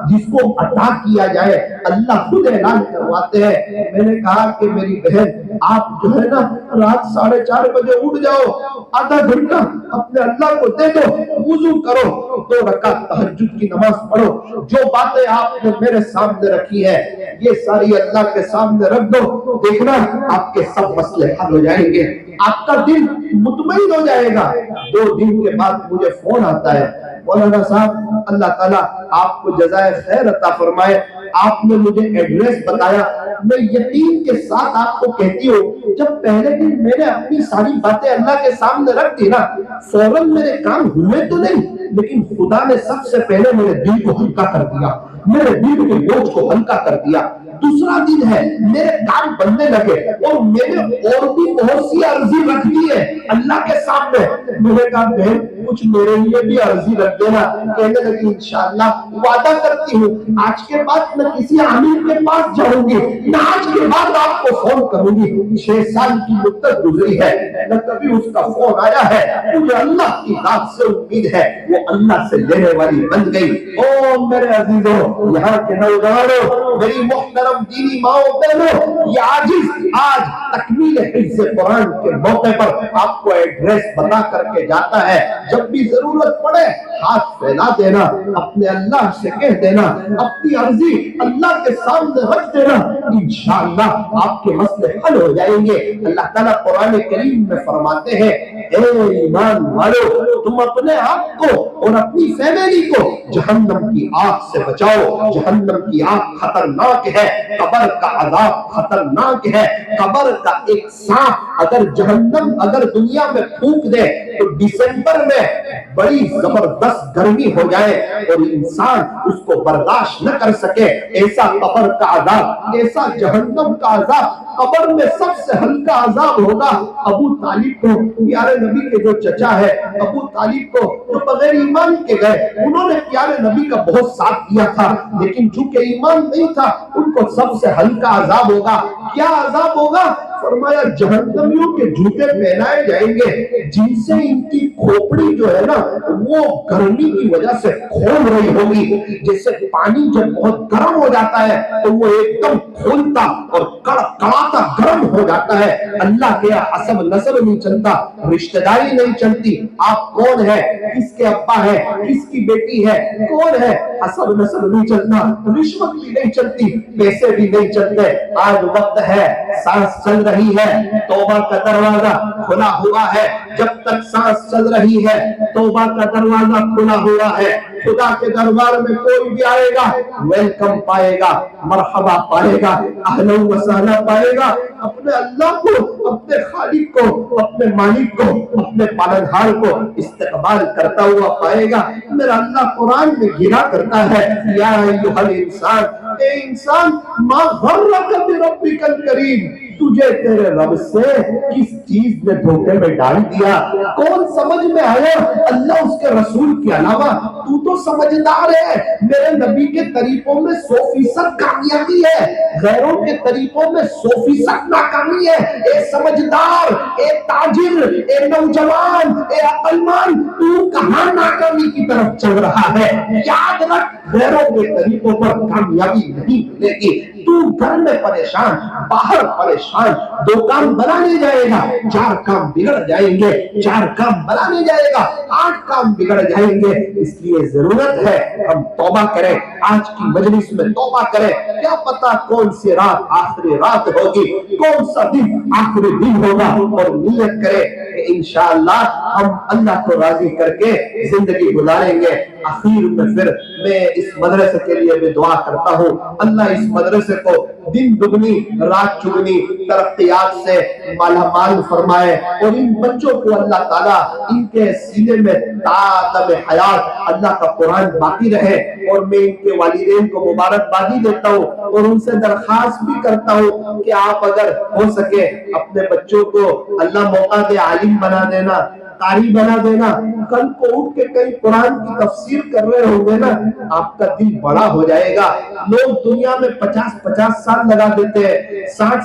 جس کو عطا کیا جائے، اللہ خود اعلان کرواتے ہیں۔ میں نے کہا کہ میری بہن آپ جو ہے نا رات 4:30 بجے اٹھ جاؤ، آدھا گھنٹہ اپنے اللہ کو دے دو، وضو کرو، 2 رکعت تہجد کی نماز پڑھو، جو باتیں آپ نے میرے سامنے رکھی ہے یہ ساری اللہ کے سامنے رکھ دو، دیکھنا آپ کے سب مسئلے حل ہو جائیں گے، آپ کا دل مطمئن ہو جائے گا۔ 2 دن کے بعد مجھے فون آتا ہے، مولانا صاحب اللہ تعالیٰ آپ کو جزائے خیر عطا فرمائے، آپ نے مجھے ایڈریس بتایا، میں یقین کے ساتھ آپ کو کہتی ہوں جب پہلے دن میں نے اپنی ساری باتیں اللہ کے سامنے رکھ دی نا فوراً میرے کام ہوئے تو نہیں، لیکن خدا نے سب سے پہلے میرے دل کو ہلکا کر دیا، میرے دل کے بوجھ کو ہلکا کر دیا۔ دوسرا دن ہے میرے کام بننے لگے اور میں نے اور بھی بہت سی عرضی رکھ دی ہے اللہ کے سامنے۔ میں نے کہا بہن کچھ میرے لیے بھی عرضی رکھ دینا۔ کہنے لگی انشاءاللہ وعدہ کرتی ہوں آج کے بعد میں کسی عامل کے پاس جاؤں گی نہ آج کے بعد آپ کو فون کروں گی۔ 6 سال کی مدت گزری ہے نہ کبھی اس کا فون آیا ہے، مجھے اللہ کی ذات سے امید ہے وہ اللہ سے لینے والی بن گئی۔ او میرے عزیزوں، یہاں کے نوجوانوں، میری محترم دینی ماؤں بہنوں، یہ عاجز آج تکمیل حفظ قرآن کے موقع پر آپ کو ایڈریس بتا کر کے جاتا ہے، جب بھی ضرورت پڑے ہاتھ پھیلا دینا، اپنے اللہ سے کہہ دینا، اپنی عرضی اللہ کے سامنے رکھ دینا، انشاءاللہ آپ کے مسئلے حل ہو جائیں گے۔ اللہ تعالیٰ قرآن کریم میں فرماتے ہیں اے ایمان والو تم اپنے آپ کو اور اپنی فیملی کو جہنم کی آگ سے بچاؤ، جہنم کی آگ خطرناک ہے، قبر کا عذاب خطرناک ہے، قبر کا ایک سانپ اگر جہنم اگر دنیا میں پھونک دے تو دسمبر میں بڑی زبردست گرمی ہو جائے اور انسان اس کو برداشت نہ کر سکے، ایسا قبر کا عذاب، ایسا جہنم کا عذاب قبر میں سب سے ہلکا عذاب ہوگا۔ ابو طالب کو پیارے نبی کے جو چچا ہے ابو طالب کو جو بغیر ایمان کے گئے، انہوں نے پیارے نبی کا بہت ساتھ دیا تھا لیکن چونکہ ایمان نہیں تھا ان کو سب سے ہلکا عذاب ہوگا۔ کیا عذاب ہوگا؟ فرمایا جہنمیوں کے جوتے پہنائے جائیں گے جن سے ان کی کھوپڑی جو ہے نا وہ گرمی کی وجہ سے کھول رہی ہوگی، جیسے پانی جب بہت گرم ہو جاتا ہے تو وہ ایک دم کھولتا اور کڑاتا گرم ہو جاتا ہے۔ اللہ کے حسب نسب نہیں چلتا، رشتہ داری نہیں چلتی، آپ کون ہے، کس کے ابا ہے، کس کی بیٹی ہے، کون ہے، حسب نسب نہیں چلتا، رشوت بھی نہیں چلتی، پیسے بھی نہیں چلتے۔ آج وقت ہے، سانس چل رہی ہے، توبہ کا دروازہ کھلا ہوا ہے۔ جب تک سانس چل رہی ہے توبہ کا دروازہ کھلا ہوا ہے۔ خدا کے دربار میں کوئی بھی آئے گا ویلکم پائے گا، مرحبا پائے گا، اہلا و سہلا پائے گا۔ اپنے اللہ کو، اپنے خالق کو، اپنے مالک کو، اپنے پالنہار کو استقبال کرتا ہوا پائے گا۔ میرا اللہ قرآن میں گھرا کرتا ہے، یا ایھا الانسان، اے انسان، ما غرک بربک الکریم، تجھے تیرے رب سے کس چیز نے دھوکے میں ڈال دیا؟ کون سمجھ میں آیا اللہ اس کے رسول کے علاوہ؟ تو تو سمجھدار ہے، میرے نبی کے طریقوں میں 100% کامیابی ہے، غیروں کے طریقوں میں 100% ناکامی ہے۔ اے سمجھدار، اے تاجر، اے نوجوان، اے عقلمند، تو کہاں ناکامی کی طرف چل رہا ہے؟ یاد رکھ، غیروں کے طریقوں پر کامیابی نہیں ملے گی۔ تو گھر میں پریشان، باہر پریشان، 2 کام بنانے جائے گا 4 کام بگڑ جائیں گے، 4 کام بنانے جائے گا 8 کام بگڑ جائیں گے۔ اس لیے ضرورت ہے ہم توبہ کریں، آج کی مجلس میں توبہ کریں۔ کیا پتا کون سی رات آخری رات ہوگی، کون سا دن آخری دن ہوگا، اور نیت کریں کہ انشاءاللہ ہم اللہ کو راضی کر کے زندگی گزاریں گے۔ آخر میں پھر میں اس مدرسے کے لیے بھی دعا کرتا ہوں، اللہ اس مدرسے کو دن دگنی رات چگنی ترقیات سے مالا مال فرمائے، اور ان بچوں کو اللہ تعالیٰ ان کے سینے میں تادم حیات اللہ کا قرآن باقی رہے۔ اور میں ان کے والدین کو مبارکبادی دیتا ہوں، اور ان سے درخواست بھی کرتا ہوں کہ آپ اگر ہو سکے اپنے بچوں کو اللہ موقع دے عالم بنا دینا، قاری بنا دینا۔ کل کو اٹھ کے کئی قرآن کی تفسیر کر رہے ہوں گے نا، آپ کا دل بڑا ہو جائے گا۔ لوگ دنیا میں 50-50 سال لگا دیتے ہیں، 60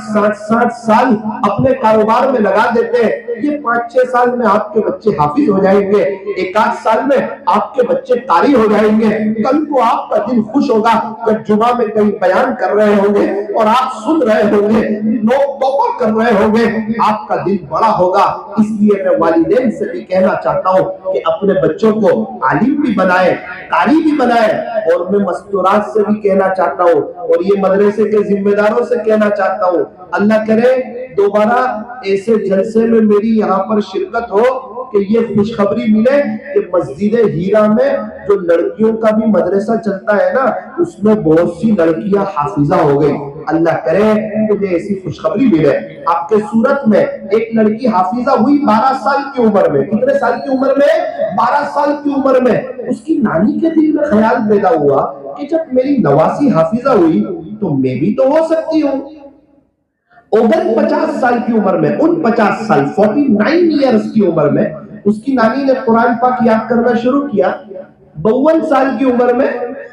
سال اپنے کاروبار میں لگا دیتے ہیں۔ یہ 5-6 سال میں آپ کے بچے حافظ ہو جائیں گے، 1-8 سال میں آپ کے بچے قاری ہو جائیں گے۔ کل کو آپ کا دل خوش ہوگا جب جمعہ میں کئی بیان کر رہے ہوں گے اور آپ سن رہے ہوں گے، لوگ توبہ کر رہے ہوں گے، آپ کا دل بڑا ہوگا۔ اس لیے میں والدین سے بھی کہنا چاہتا ہوں کہ اپنے بچوں کو عالم بھی بنائے، قاری بھی بنائے، اور میں مستورات سے بھی کہنا چاہتا ہوں، اور یہ مدرسے کے ذمہ داروں سے کہنا چاہتا ہوں، اللہ کرے دوبارہ ایسے جلسے میں میری یہاں پر شرکت ہو کہ یہ خوشخبری ملے کہ مسجد ہیرا میں جو لڑکیوں کا بھی مدرسہ چلتا ہے نا، اس میں بہت سی لڑکیاں حافظہ ہو گئی۔ اللہ کرے کہ ایسی خوشخبری ملے۔ آپ کے صورت میں ایک لڑکی حافظہ ہوئی 12 سال کی عمر میں۔ کتنے سال کی عمر میں؟ 12 سال کی عمر میں۔ اس کی نانی کے دل میں خیال پیدا ہوا کہ جب میری نواسی حافظہ ہوئی تو میں بھی تو ہو سکتی ہوں۔ 50 سال کی عمر میں، 49 سال 49 ایئرز کی عمر میں اس کی نانی نے قرآن پاک یاد کرنا شروع کیا۔ 52 سال کی عمر میں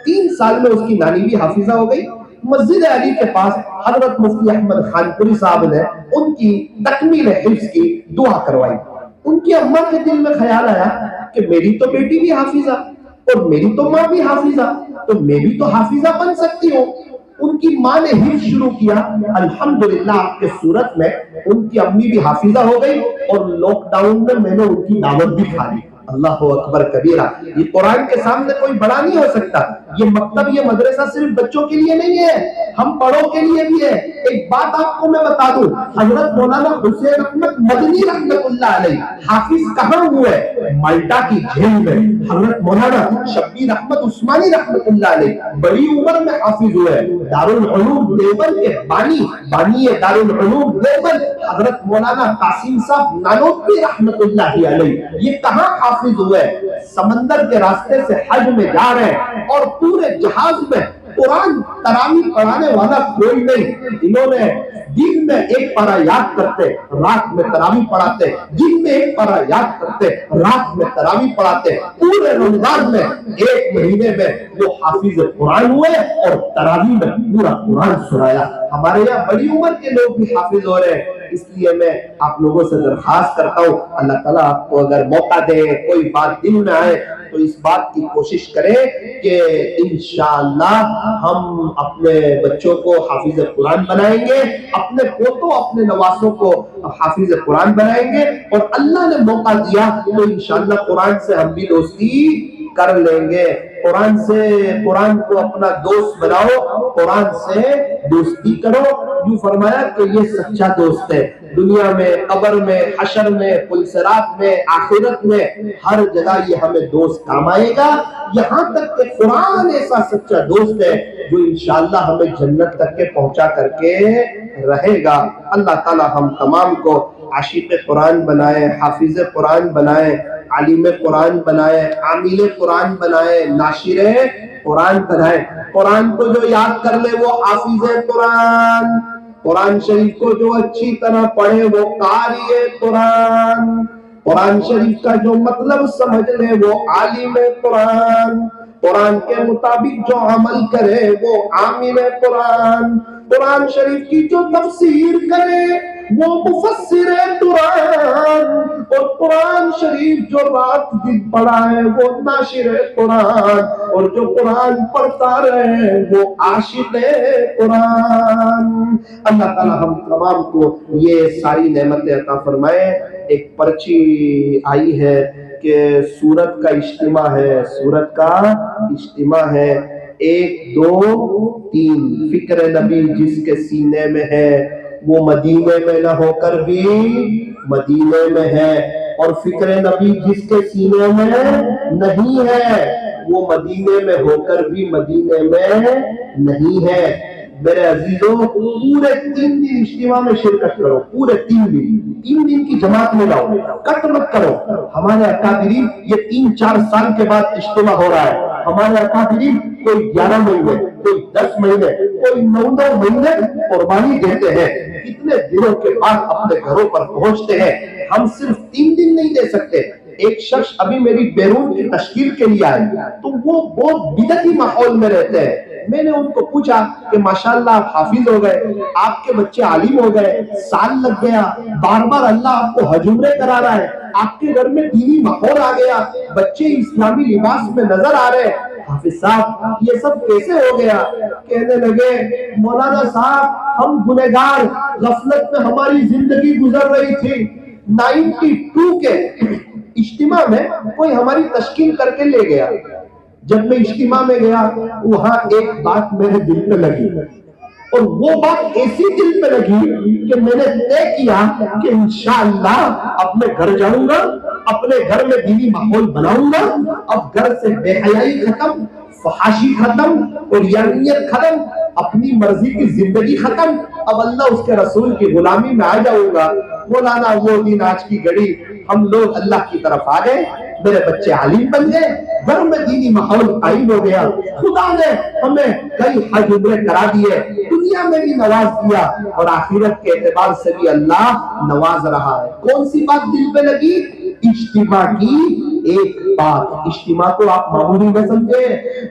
3 سال میں اس کی نانی بھی حافظہ ہو گئی۔ مسجد علی کے پاس حضرت مفتی احمد خان پوری صاحب نے ان کی تکمیل حفظ کی دعا کروائی۔ ان کی اماں کے دل میں خیال آیا کہ میری تو بیٹی بھی حافظہ اور میری تو ماں بھی حافظہ، تو میں بھی تو حافظہ بن سکتی ہوں۔ ان کی ماں نے حفظ شروع کیا، الحمدللہ آپ کے صورت میں ان کی امی بھی حافظہ ہو گئی، اور لاک ڈاؤن میں نے ان کی دعوت بھی کھا لی۔ اللہ اکبر کبیرہ۔ یہ قرآن کے سامنے کوئی بڑا نہیں ہو سکتا۔ یہ مکتب، یہ مدرسہ صرف بچوں کے لیے نہیں ہے، ہم بڑوں کے لیے بھی ہے۔ ایک بات آپ کو میں بتا دوں، حضرت مولانا حسین احمد مدنی رحمت اللہ علیہ حافظ کہاں ہوئے؟ مالٹا کی جیل میں۔ حضرت مولانا شبیر احمد عثمانی رحمت اللہ علیہ بڑی عمر میں حافظ ہوئے۔ دارالعلوم دیوبند کے بانی دارالعلوم دیوبند حضرت مولانا قاسم صاحب نانوتوی رحمت اللہ علیہ یہ کہاں حافظ ہوئے؟ سمندر کے راستے سے حج میں جا رہے ہیں، اور پورے جہاز میں قرآن تراویح پڑھانے والا کوئی نہیں۔ انہوں نے دن میں ایک پارہ یاد کرتے، رات میں تراویح پڑھاتے، دن میں ایک پارہ یاد کرتے، رات میں تراویح پڑھاتے۔ پورے رمضان میں 1 مہینے میں وہ حافظ قرآن ہوئے اور تراویح میں پورا قرآن سنایا۔ ہمارے یہاں بڑی عمر کے لوگ بھی حافظ ہو رہے ہیں۔ اس لیے میں آپ لوگوں سے درخواست کرتا ہوں، اللہ تعالیٰ آپ کو اگر موقع دے، کوئی بات دل میں آئے تو اس بات کی کوشش کریں کہ انشاءاللہ ہم اپنے بچوں کو حافظ قرآن بنائیں گے، اپنے پوتوں اپنے نواسوں کو حافظ قرآن بنائیں گے، اور اللہ نے موقع دیا تو انشاءاللہ قرآن سے ہم بھی دوستی کر لیں گے۔ قرآن کو اپنا دوست بناؤ، قرآن سے دوستی کرو۔ یوں فرمایا کہ یہ سچا دوست ہے، دنیا میں، قبر میں، حشر میں، پل صراط میں، آخرت میں، ہر جگہ یہ ہمیں دوست کام آئے گا، یہاں تک کہ قرآن ایسا سچا دوست ہے جو انشاءاللہ ہمیں جنت تک کے پہنچا کر کے رہے گا۔ اللہ تعالی ہم تمام کو عاشق قرآن بنائے، حافظ قرآن بنائے، عالم قرآن بنائے، عامل قرآن بنائے، ناشر قرآن بنائے۔ قرآن کو جو یاد کر لے وہ حافظ قرآن، قرآن شریف کو جو اچھی طرح پڑھے وہ قاری قرآن، قرآن شریف کا جو مطلب سمجھ لے وہ عالم قرآن، قرآن کے مطابق جو عمل کرے وہ عامل قرآن، قرآن شریف کی جو تفسیر کرے وہ مفسر قرآن، اور قرآن شریف جو رات دن پڑھائے وہ ناشر قرآن، اور جو قرآن پڑھتا رہے وہ عاشق قرآن۔ اللہ تعالی ہم تمام کو یہ ساری نعمتیں عطا فرمائے۔ ایک پرچی آئی ہے کہ سورت کا اجتماع ہے، سورت کا اجتماع ہے، 1 2 3 فکر نبی جس کے سینے میں ہے وہ مدینے میں نہ ہو کر بھی مدینے میں ہے، اور فکر نبی جس کے سینے میں نہیں ہے وہ مدینے میں ہو کر بھی مدینے میں نہیں ہے۔ میرے عزیزوں، پورے 3 دن اجتماع میں شرکت کرو، پورے 3 دن کی جماعت میں لاؤ، کٹ مت کرو۔ ہمارے اکابرین یہ 3-4 سال کے بعد اجتماع ہو رہا ہے، ہمارے اکابرین کوئی 11 مہینے، کوئی 10 مہینے، کوئی 9 مہینے قربانی دیتے ہیں، کتنے دنوں کے بعد اپنے گھروں پر پہنچتے ہیں۔ ہم صرف 3 دن نہیں دے سکتے۔ ایک شخص ابھی میری بیرون کی تشکیل کے لیے آئے تو وہ بہت بدعتی ماحول میں رہتے ہیں۔ میں نے ان کو پوچھا کہ ماشاءاللہ آپ حافظ ہو گئے، آپ کے بچے عالم ہو گئے، سال لگ گیا، بار بار اللہ آپ کو حج عمرے کرا رہا ہے، آپ کے گھر میں دینی ماحول آ گیا، بچے اسلامی لباس میں نظر آ رہے، حافظ صاحب یہ سب کیسے ہو گیا؟ کہنے لگے مولانا صاحب ہم گنہگار، غفلت میں ہماری زندگی گزر رہی تھی۔ 92 کے اجتماع میں کوئی ہماری تشکیل کر کے لے گیا، جب میں اجتماع میں گیا وہاں ایک بات میرے دل پہ لگی، اور وہ بات ایسی دل پہ لگی کہ میں نے طے کیا کہ انشاءاللہ اب میں گھر جاؤں گا، اپنے گھر میں دینی ماحول بناؤں گا، اب گھر سے بے حیائی ختم، فحاشی ختم، اور یانیت ختم، اپنی مرضی کی زندگی ختم، اب اللہ اس کے رسول کی غلامی میں آ جاؤں گا۔ مولانا وہ دن آج کی گھڑی ہم لوگ اللہ کی طرف آ گئے، میرے بچے عالم بن گئے، گھر میں دینی ماحول قائم ہو گیا، خدا نے ہمیں کئی حج عمرے کرا دیے، دنیا میں بھی نواز دیا، اور آخرت کے اعتبار سے بھی اللہ نواز رہا ہے۔ کون سی بات دل پہ لگی؟ اجتماع کی ایک بات۔ اجتماع کو آپ معمولی نہ سمجھے،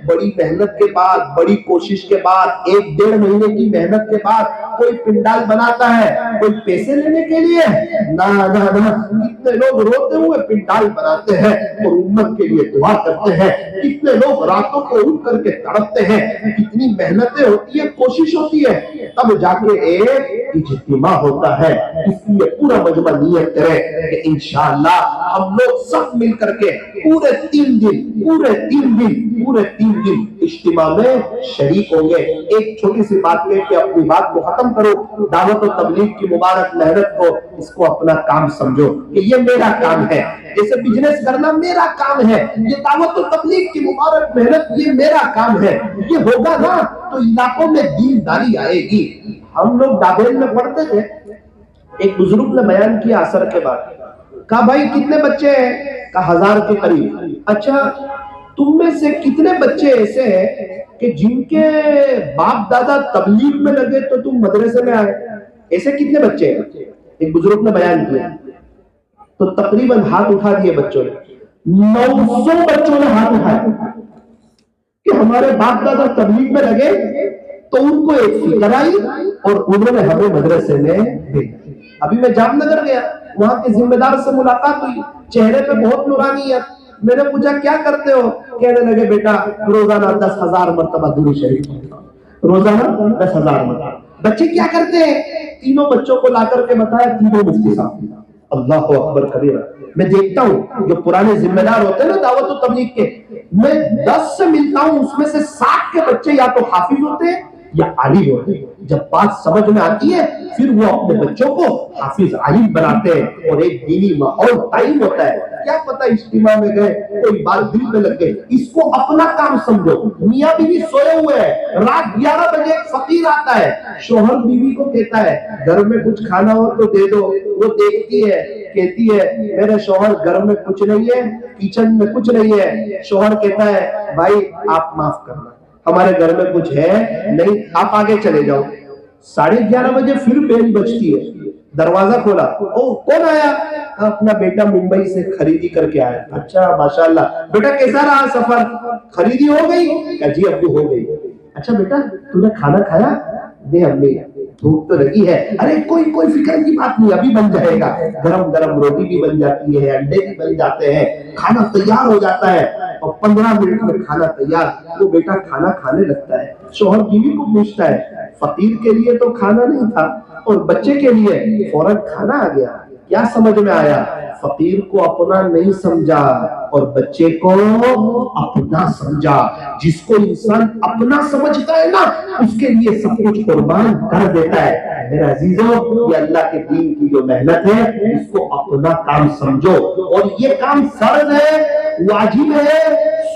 بڑی محنت کے بعد، بڑی کوشش کے بعد، 1-1.5 مہینے کی محنت کے بعد کوئی پنڈال بناتا ہے، کوئی پیسے لینے کے لیے؟ نہ نہ نہ، کتنے لوگ روتے ہوئے پنڈال بناتے ہیں اور امت کے لیے دعا کرتے ہیں، کتنے لوگ راتوں کو اٹھ کر کے تڑپتے ہیں، کتنی محنتیں ہوتی ہیں، کوشش ہوتی ہے، تب جا کے ایک اجتماع ہوتا ہے۔ اس لیے پورا مجمع نیت کرے کہ انشاءاللہ ہم لوگ سب مل کر کے پورے 3 دن اجتماع میں شریک ہوں گے۔ ایک چھوٹی سی بات کہہ کے اپنی بات کو ختم کرو۔ دعوت و تبلیغ کی مبارک محنت کو، اس کو اپنا کام سمجھو کہ یہ میرا کام ہے، جیسے بزنس کرنا میرا کام ہے، یہ دعوت و تبلیغ کی مبارک محنت یہ میرا کام ہے۔ یہ ہوگا نا تو علاقوں میں دینداری آئے گی۔ ہم لوگ دابیل میں پڑھتے تھے، ایک بزرگ نے بیان کیا عصر کے بعد، کہا بھائی کتنے بچے ہیں؟ کہا 1000 کے قریب۔ اچھا تم میں سے کتنے بچے ایسے ہیں کہ جن کے باپ دادا تبلیغ میں لگے تو تم مدرسے میں آئے؟ ایسے کتنے بچے ہیں؟ ایک بزرگ نے بیان کیا تو تقریباً ہاتھ اٹھا دیے بچوں نے، 900 بچوں نے ہاتھ اٹھائے کہ ہمارے باپ دادا تبلیغ میں لگے تو ان کو ایک فکر آئی اور انہوں نے ہمیں مدرسے میں بھیجا۔ ابھی میں جام نگر گیا, وہاں کے ذمہ دار سے ملاقات ہوئی, چہرے پہ بہت نورانیت. میں نے پوچھا کیا کرتے ہو؟ کہنے لگے بیٹا روزانہ 10,000 مرتبہ درود شریف پڑھتا ہوں, روزانہ 10,000 مرتبہ. بچے کیا کرتے ہیں؟ تینوں بچوں کو لا کر کے بتایا, تینوں مفتی صاحب. اللہ اکبر کبیرہ. میں دیکھتا ہوں جو پرانے ذمہ دار ہوتے ہیں نا دعوت و تبلیغ کے, میں 10 سے ملتا ہوں, اس میں سے 60 کے بچے یا تو حافظ ہوتے ہیں یا عالم ہوتے ہیں. جب بات سمجھ میں آتی ہے پھر وہ اپنے بچوں کو حافظ عالم بناتے ہیں, اور ایک دینی ماحول قائم ہوتا ہے. کیا پتہ اجتماع میں گئے کوئی بات دل پہ لگ گئی, اس کو اپنا کام سمجھو. میاں بیوی سوئے ہوئے ہیں, رات 11 بجے ایک فقیر آتا ہے, شوہر بیوی کو کہتا ہے گھر میں کچھ کھانا ہو تو دے دو. وہ دیکھتی ہے, کہتی ہے میرے شوہر گھر میں کچھ نہیں ہے, کچن میں کچھ نہیں ہے. شوہر کہتا ہے بھائی آپ معاف کرنا, ہمارے گھر میں کچھ ہے نہیں, آپ آگے چلے جاؤ. 11:30 بجے پھر بیل بجتی ہے, دروازہ کھولا, او کون آیا؟ اپنا بیٹا ممبئی سے خریدی کر کے آیا. اچھا ماشاءاللہ, بیٹا کیسا رہا سفر؟ خریدی ہو گئی؟ جی ابو ہو گئی. اچھا بیٹا تو نے کھانا کھایا؟ نہیں امی بھوک تو لگی ہے. ارے کوئی فکر کی بات نہیں, ابھی بن جائے گا. گرم گرم روٹی بھی بن جاتی ہے, انڈے بھی بن جاتے ہیں, کھانا تیار ہو جاتا ہے, اور 15 منٹ میں کھانا تیار. وہ بیٹا کھانا کھانے لگتا ہے. شوہر بیوی کو پوچھتا ہے فقیر کے لیے تو کھانا نہیں تھا اور بچے کے لیے فوراً کھانا آ گیا. کیا سمجھ میں آیا؟ فقیر کو اپنا نہیں سمجھا اور بچے کو اپنا سمجھا. جس کو انسان اپنا سمجھتا ہے نا اس کے لیے سب کچھ قربان کر دیتا ہے. میرے عزیزوں, یہ اللہ کے دین کی جو محنت ہے اس کو اپنا کام سمجھو. اور یہ کام فرض ہے, واجب ہے,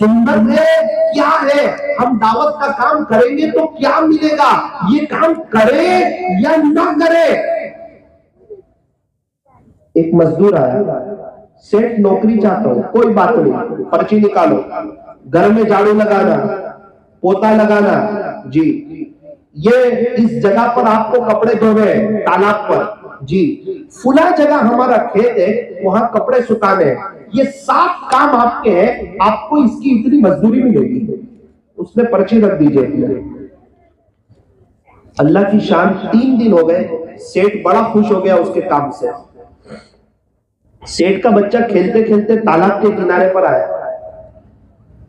سنت ہے, کیا ہے؟ ہم دعوت کا کام کریں گے تو کیا ملے گا, یہ کام کرے یا نہ کرے. ایک مزدور آیا, سیٹ نوکری چاہتا ہوں. کوئی بات نہیں, پرچی نکالو. گھر میں جھاڑو لگانا, پوتا لگانا, جی یہ اس جگہ پر آپ کو کپڑے دھونے ہیں, تالاب پر, جی فلاں جگہ ہمارا کھیت ہے وہاں کپڑے سکھانے ہیں. یہ 7 کام آپ کے ہیں, آپ کو اس کی اتنی مزدوری ملے گی. اس نے پرچی رکھ دیجئے. اللہ کی شان, 3 دن ہو گئے, سیٹ بڑا خوش ہو گیا اس کے کام سے. سیٹ کا بچہ کھیلتے کھیلتے تالاب کے کنارے پر آیا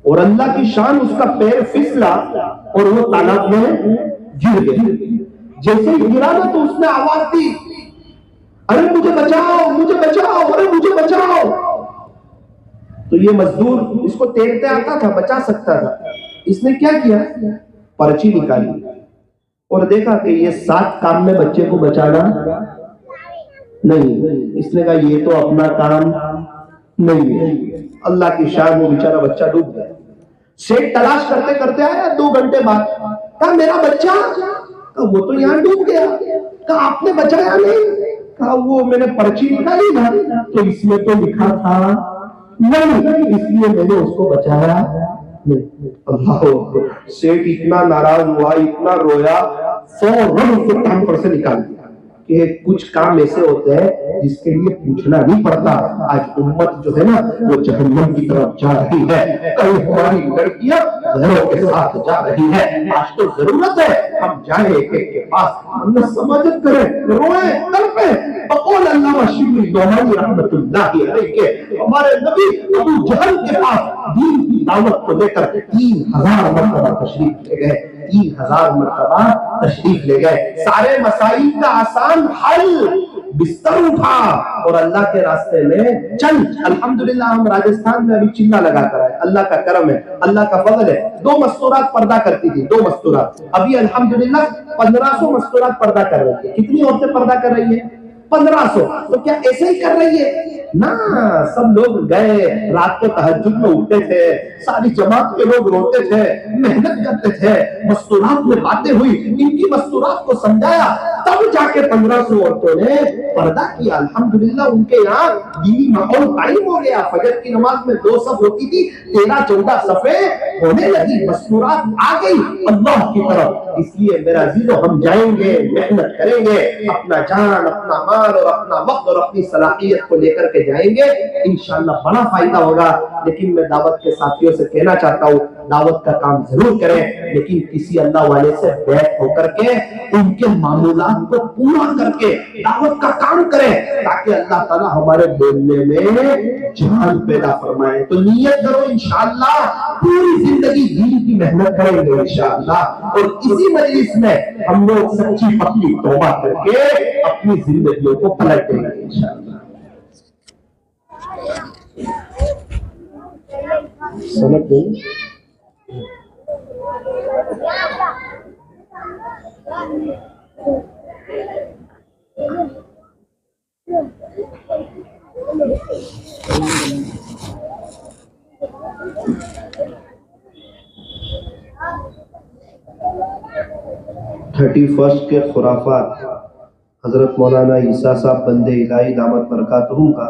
اور اللہ کی شان اس کا پیر پھسلا اور وہ تالاب میں گر گیا. جیسے ہی گرا نا تو اس نے آواز دی, ارے مجھے بچاؤ, مجھے بچاؤ, ارے مجھے بچاؤ. تو یہ مزدور اس کو تیرتے آتا تھا, بچا سکتا تھا. اس نے کیا کیا, پرچی نکالی اور دیکھا کہ یہ 7 کام میں بچے کو بچانا نہیں. اس نے کہا یہ تو اپنا کام نہیں ہے. اللہ کی شان, وہ بیچارہ بچہ ڈوب گیا. سیٹ تلاش کرتے کرتے آیا 2 گھنٹے بعد, کہا میرا بچہ, کہا وہ تو یہاں ڈوب گیا. کہا آپ نے بچایا نہیں؟ کہا وہ میں نے پرچی نکالی نا تو اس میں تو لکھا تھا نہیں, اس لیے میں نے اس کو بچایا نہیں. اللہ سیٹ اتنا ناراض ہوا, اتنا رویا, فوراً اس کو کام پر سے نکال دیا. کہ کچھ کام ایسے ہوتے ہیں جس کے لیے پوچھنا نہیں پڑتا. آج امت جو ہے نا وہ جہنم کی طرف جا رہی ہے. کئی ہماری لڑکیاں گھروں کے ساتھ جا رہی ہے. آج تو ضرورت ہے ہم جائیں ایک ایک کے پاس, ہم نے سماجت کریں, روئیں, تڑپیں. بقول علامہ شبلی نعمانی رحمت اللہ علیہ کے ہمارے نبی ابو جہل کے پاس دین کی دعوت کو لے کر 3000 مرتبہ تشریف لے گئے. 3000 مرتبہ تشریف لے گئے. سارے مسائل کا آسان حل, بستر اٹھا اور اللہ کے راستے میں چل. الحمدللہ ہم راجستھان میں ابھی چلا لگا کر آئے. اللہ کا کرم ہے, اللہ کا فضل ہے. 2 مستورات پردہ کرتی تھی, 2 مستورات. ابھی الحمدللہ 1500 مستورات پردہ کر رہی ہے. کتنی عورتیں پردہ کر رہی ہیں؟ 1500. تو کیا ایسے ہی کر رہی ہے؟ نا, سب لوگ گئے, رات کو تہجد میں اٹھتے تھے, ساری جماعت کے لوگ روتے تھے, محنت کرتے تھے, مستورات میں باتیں ہوئی, ان کی مستورات کو سمجھایا, تب جا کے 1500 عورتوں نے پردہ کیا. الحمدللہ ان کے یہاں دینی ماحول قائم ہو گیا. فجر کی نماز میں 2 صف ہوتی تھی, 13-14 صفیں ہونے لگی, مستورات آ گئی اللہ کی طرف. اس لیے میرا عزیزو ہم جائیں گے, محنت کریں گے, اپنا جان, اپنا مال اور اپنا وقت اور اپنی صلاحیت کو لے کر کے کرتے جائیں گے انشاءاللہ بڑا فائدہ ہوگا۔ لیکن میں دعوت کے ساتھیوں سے کہنا چاہتا ہوں دعوت کا کام ضرور کریں، لیکن کسی اللہ والے سے بیعت ہو کر کے ان کے معمولات کو پورا کر کے دعوت کا کام کریں تاکہ اللہ تعالیٰ ہمارے بولنے میں جان پیدا فرمائے۔ تو نیت کرو انشاءاللہ پوری زندگی دین کی محنت کریں گے انشاءاللہ، اور اسی مجلس میں ہم لوگ سچی پکی توبہ کر کے اپنی زندگیوں کو پلٹ دیں گے انشاءاللہ۔ سمجھ گئی؟ 31 کے خرافات حضرت مولانا عیسیٰ صاحب بندے الہی دامت برکاتہم کا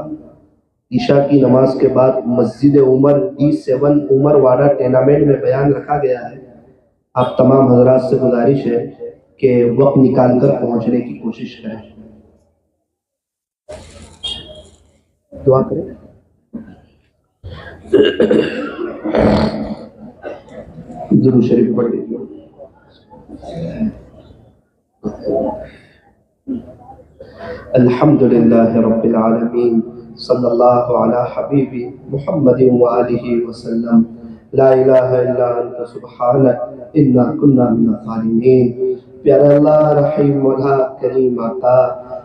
عشاء کی نماز کے بعد مسجد عمر D7 عمر واڑہ ٹینامنٹ میں بیان رکھا گیا ہے۔ آپ تمام حضرات سے گزارش ہے کہ وقت نکال کر پہنچنے کی کوشش کریں، دعا کریں۔ درود شریف پڑھ لیجیے۔ الحمدللہ رب العالمین، صلی اللہ علی حبیبی محمد وآلہ وسلم، لا الہ الا انت سبحانک انا کنا من الظالمین۔ پیارے اللہ، رحیم مولا، کریم آقا،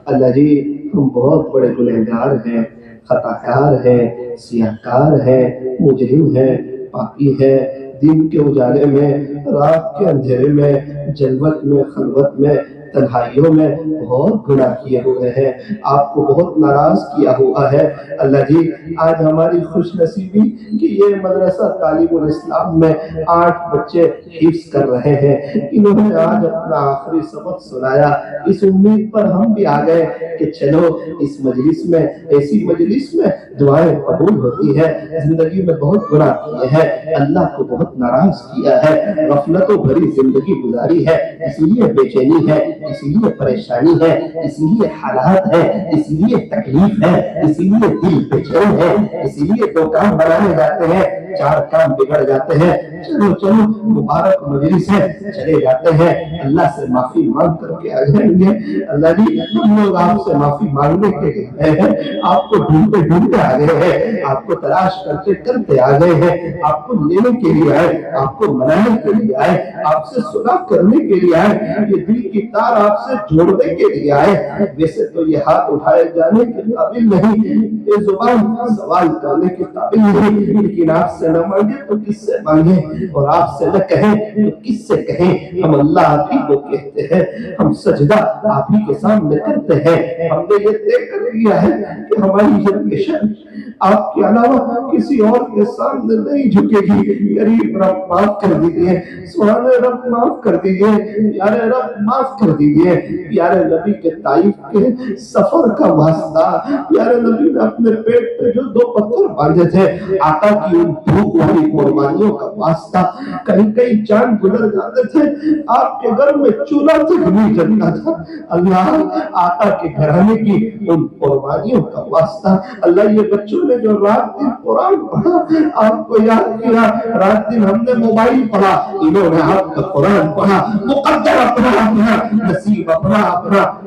اللہ جی ہم بہت بڑے گنہگار ہیں، خطا کار ہیں، سیاہ کار ہیں، مجرم ہیں، پاپی ہیں، دن کے اجالے میں، رات کے اندھیرے میں، جلوت میں، خلوت میں، تنہائیوں میں بہت گناہ کیے ہوئے ہیں، آپ کو بہت ناراض کیا ہوا ہے۔ اللہ جی آج ہماری خوش نصیبی کہ یہ مدرسہ تعلیم الاسلام میں 8 بچے حفظ کر رہے ہیں، انہوں نے آج اپنا آخری سبق سنایا، اس امید پر ہم بھی آ گئے کہ چلو اس مجلس میں، ایسی مجلس میں دعائیں قبول ہوتی ہے۔ زندگی میں بہت گناہ کیے ہیں، اللہ کو بہت ناراض کیا ہے، غفلتوں بھری زندگی گزاری ہے، اس لیے بے چینی ہے، اسی لیے پریشانی ہے، اسی لیے حالات ہے، اسی لیے تکلیف ہے، اسی لیے دل بے چین ہے، اسی لیے 2 کام بنانے جاتے ہیں 4 کام بگڑ جاتے ہیں۔ چلو چلو مبارک مجلس ہے، چلے جاتے ہیں، اللہ سے معافی مانگ کر کے آ جائیں گے۔ اللہ جی ہم لوگ آپ سے معافی مانگنے کے لیے آئے ہیں، آپ کو ڈھونڈتے ڈھونڈتے آ گئے ہیں، آپ کو تلاش کرتے کرتے آ گئے ہیں، آپ کو لینے کے لیے آئے، آپ کو منانے کے لیے آئے، آپ سے صلح کرنے کے لیے آئے، یہ دل کی تار آپ سے جوڑنے کے لیے آئے۔ ویسے تو یہ ہاتھ اٹھائے جانے کے قابل نہیں، یہ زبان سوال کرنے کے قابل نہیں، لیکن آپ سے نہ مانگے تو کس سے مانگے، اور آپ سے نہ کہیں تو کس سے کہیں۔ ہم اللہ آپ ہی کو کہتے ہیں، ہم سجدہ آپ ہی کے سامنے کرتے ہیں۔ ہم نے یہ طے کر لیا ہے کہ ہماری جنریشن آپ کے علاوہ کسی اور کے سامنے نہیں جھکے گی۔ غریب رب معاف کر دیجئے، سبحان رب معاف کر دیجئے، پیارے رب معاف کر دیجئے۔ پیارے نبی کے طائف کے سفر کا واسطہ، پیارے نبی نے اپنے پیٹ پہ جو 2 پتھر باندھے تھے، آقا کی ان بھوک والی قربانیوں کا واسطہ، کہیں کہیں جان گزر جاتے تھے، آپ کے گھر میں چولہا تک نہیں جلتا تھا۔ اللہ آقا کے گھرانے کی ان قربانیوں کا واسطہ، اللہ یہ بچوں نے جو رات دن قرآن پڑھا، آپ کو یاد کیا، رات دن ہم نے موبائل پڑھا، انہوں نے آپ کا قرآن پڑھا، مقدر اپنا نصیب اپنا،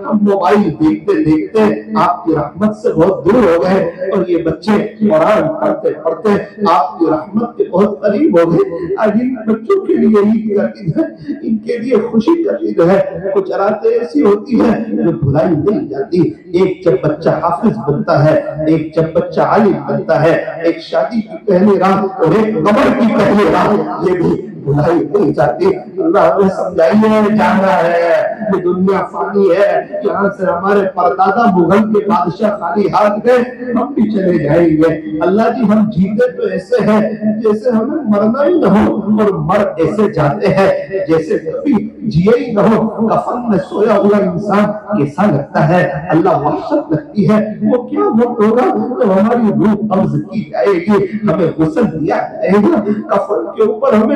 ہم موبائل دیکھتے دیکھتے آپ کی رحمت سے بہت دور ہو گئے، اور یہ بچے قرآن پڑھتے پڑھتے آپ کی رحمت کے بہت قریب ہو گئے۔ آج ان بچوں کے لیے عید کا دن ہے، ان کے لیے خوشی کا دن ہے۔ کچھ راتیں ایسی ہوتی ہیں جو بھلائی نہیں جاتی، ایک جب بچہ حافظ بنتا ہے، ایک جب بچہ عالم بنتا ہے، ایک شادی کی پہلی رات اور ایک قبر کی پہلی رات، یہ بھی بھلائی نہیں جاتی۔ اللہ ہمیں سمجھائیے، جانا ہے، یہ دنیا فانی ہے، یہاں سے ہمارے پردادا مغل کے بادشاہ خالی ہاتھ گئے، ہم بھی چلے جائیں گے۔ اللہ جی ہم جیتے تو ایسے ہیں جیسے ہمیں مرنا ہی نہ ہو، اور مر ایسے جاتے ہیں جیسے کبھی جیے ہی نہ ہو۔ کفن میں سویا ہوا انسان کیسا لگتا ہے؟ اللہ وحشت لگتی ہے۔ وہ کیا وقت ہوگا جب ہماری روح قبض کی جائے گی، ہمیں غسل دیا جائے گا، کفن کے اوپر ہمیں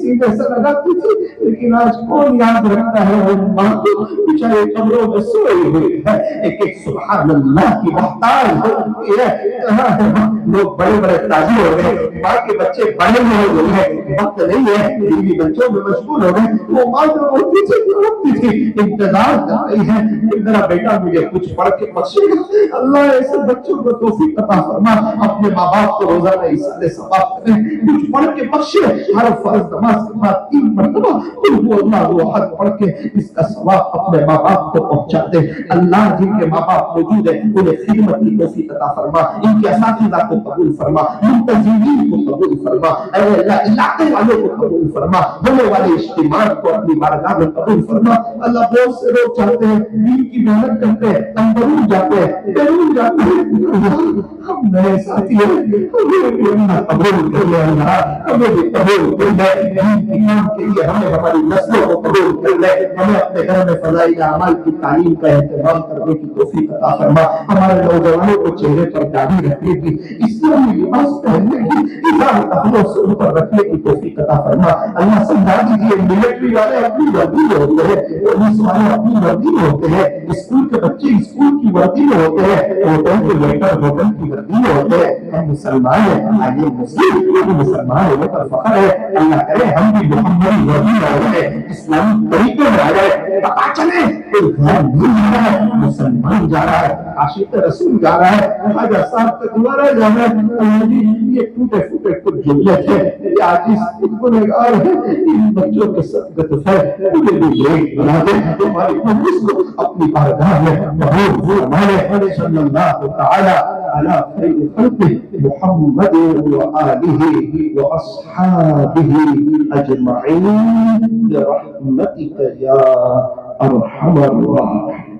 سینے سے لگاتی تھی، لیکن آج کون یاد رکھتا ہے وہ ماں کو بیچارے قبروں میں سوئی ہوئی ہے. ایک ایک سبحان اللہ کی محتاج ہوتی ہے. کہاں ہے لوگ بڑے بڑے تاجر ہو گئے، ماں کے بچے بڑے ہو گئے، وقت نہیں ہے، بیوی بچوں میں مشغول ہو گئے. وہ ماں جو ہوتی تھی انتظار کر رہی ہے کہ میرا بیٹا مجھے کچھ پڑھ کے بخشے گا. اللہ ایسے بچوں کو توفیق عطا فرما، اپنے ماں باپ کو روزانہ ایصال ثواب کریں، کچھ پڑھ کے بخشے. ہر فرض نماز کے بعد 3 مرتبہ قل هو اللہ احد پڑھ کے اس کا ثواب اپنے ماں باپ کو پہنچا دے. اللہ جن کے ماں باپ موجود ہیں انہیں خدمت کی توفیق عطا فرما، ان کے اساتذہ کو قبول فرما، منتظمین کو قبول فرما. اے اللہ علاقے والوں کو قبول فرما، ہونے والے اجتماع کو اپنی بارگاہ میں قبول فرما. اللہ بہت سے لوگ چاہتے ہیں، دین کی محنت کرتے ہیں، اندرون جاتے ہیں، بیرون جاتے ہیں. ہم نئے ساتھی ہیں، ہمیں بھی اللہ قبول کر لے. اللہ ہمیں بھی قبول کر لے. دین کے کام کے لیے ہمیں ہماری نسلوں کو قبول کر لے. ہمیں اپنے گھر میں فضائل اعمال کی تعلیم کا اہتمام کرنے کی توفیق عطا فرما. ہمارے نوجوانوں کو چہرے پر داڑھی رکھنے کی، اسلامی لباس پہننے کی، اظہار تقویٰ سے اوپر رکھنے کی توفیق عطا فرما. اللہ سمجھا دیجیے ملٹری والے اپنی وردی میں ہوتے ہیں، پولیس والے اپنی وردی میں ہوتے ہیں، اسکول کے بچے اسکول کی وردی میں ہوتے ہیں، ہوٹل کے ویٹر ہوٹل کی وردی میں ہوتے ہیں. ہم مسلمان ہیں، آئیے مسلم ہم مسلمان ہونے پر فخر ہے. اللہ کرے ہم بھی محمدی وردی میں آ جائے، اسلامی طریقے میں آ جائے. پتا چلے کوئی غیر نہیں جا رہا ہے، مسلمان جا رہا ہے، عاشق رسول جا رہا ہے، خواجہ صاحب کا دوبارہ جا رہا ہے. یہ ٹوٹے پھوٹے کچھ جملت ہے، یہ عاجز گنہگار ہے. ان بچوں کے صدقۃ ہے مجھے بھی نیک بنا دے. ہماری مجلس کو اپنی بارگاہ میں قبول فرمائے. صلی اللہ تعالی علی خیر خلقہ محمد وآلہ واصحابہ اجمعین برحمتک یا ارحم الراحمین.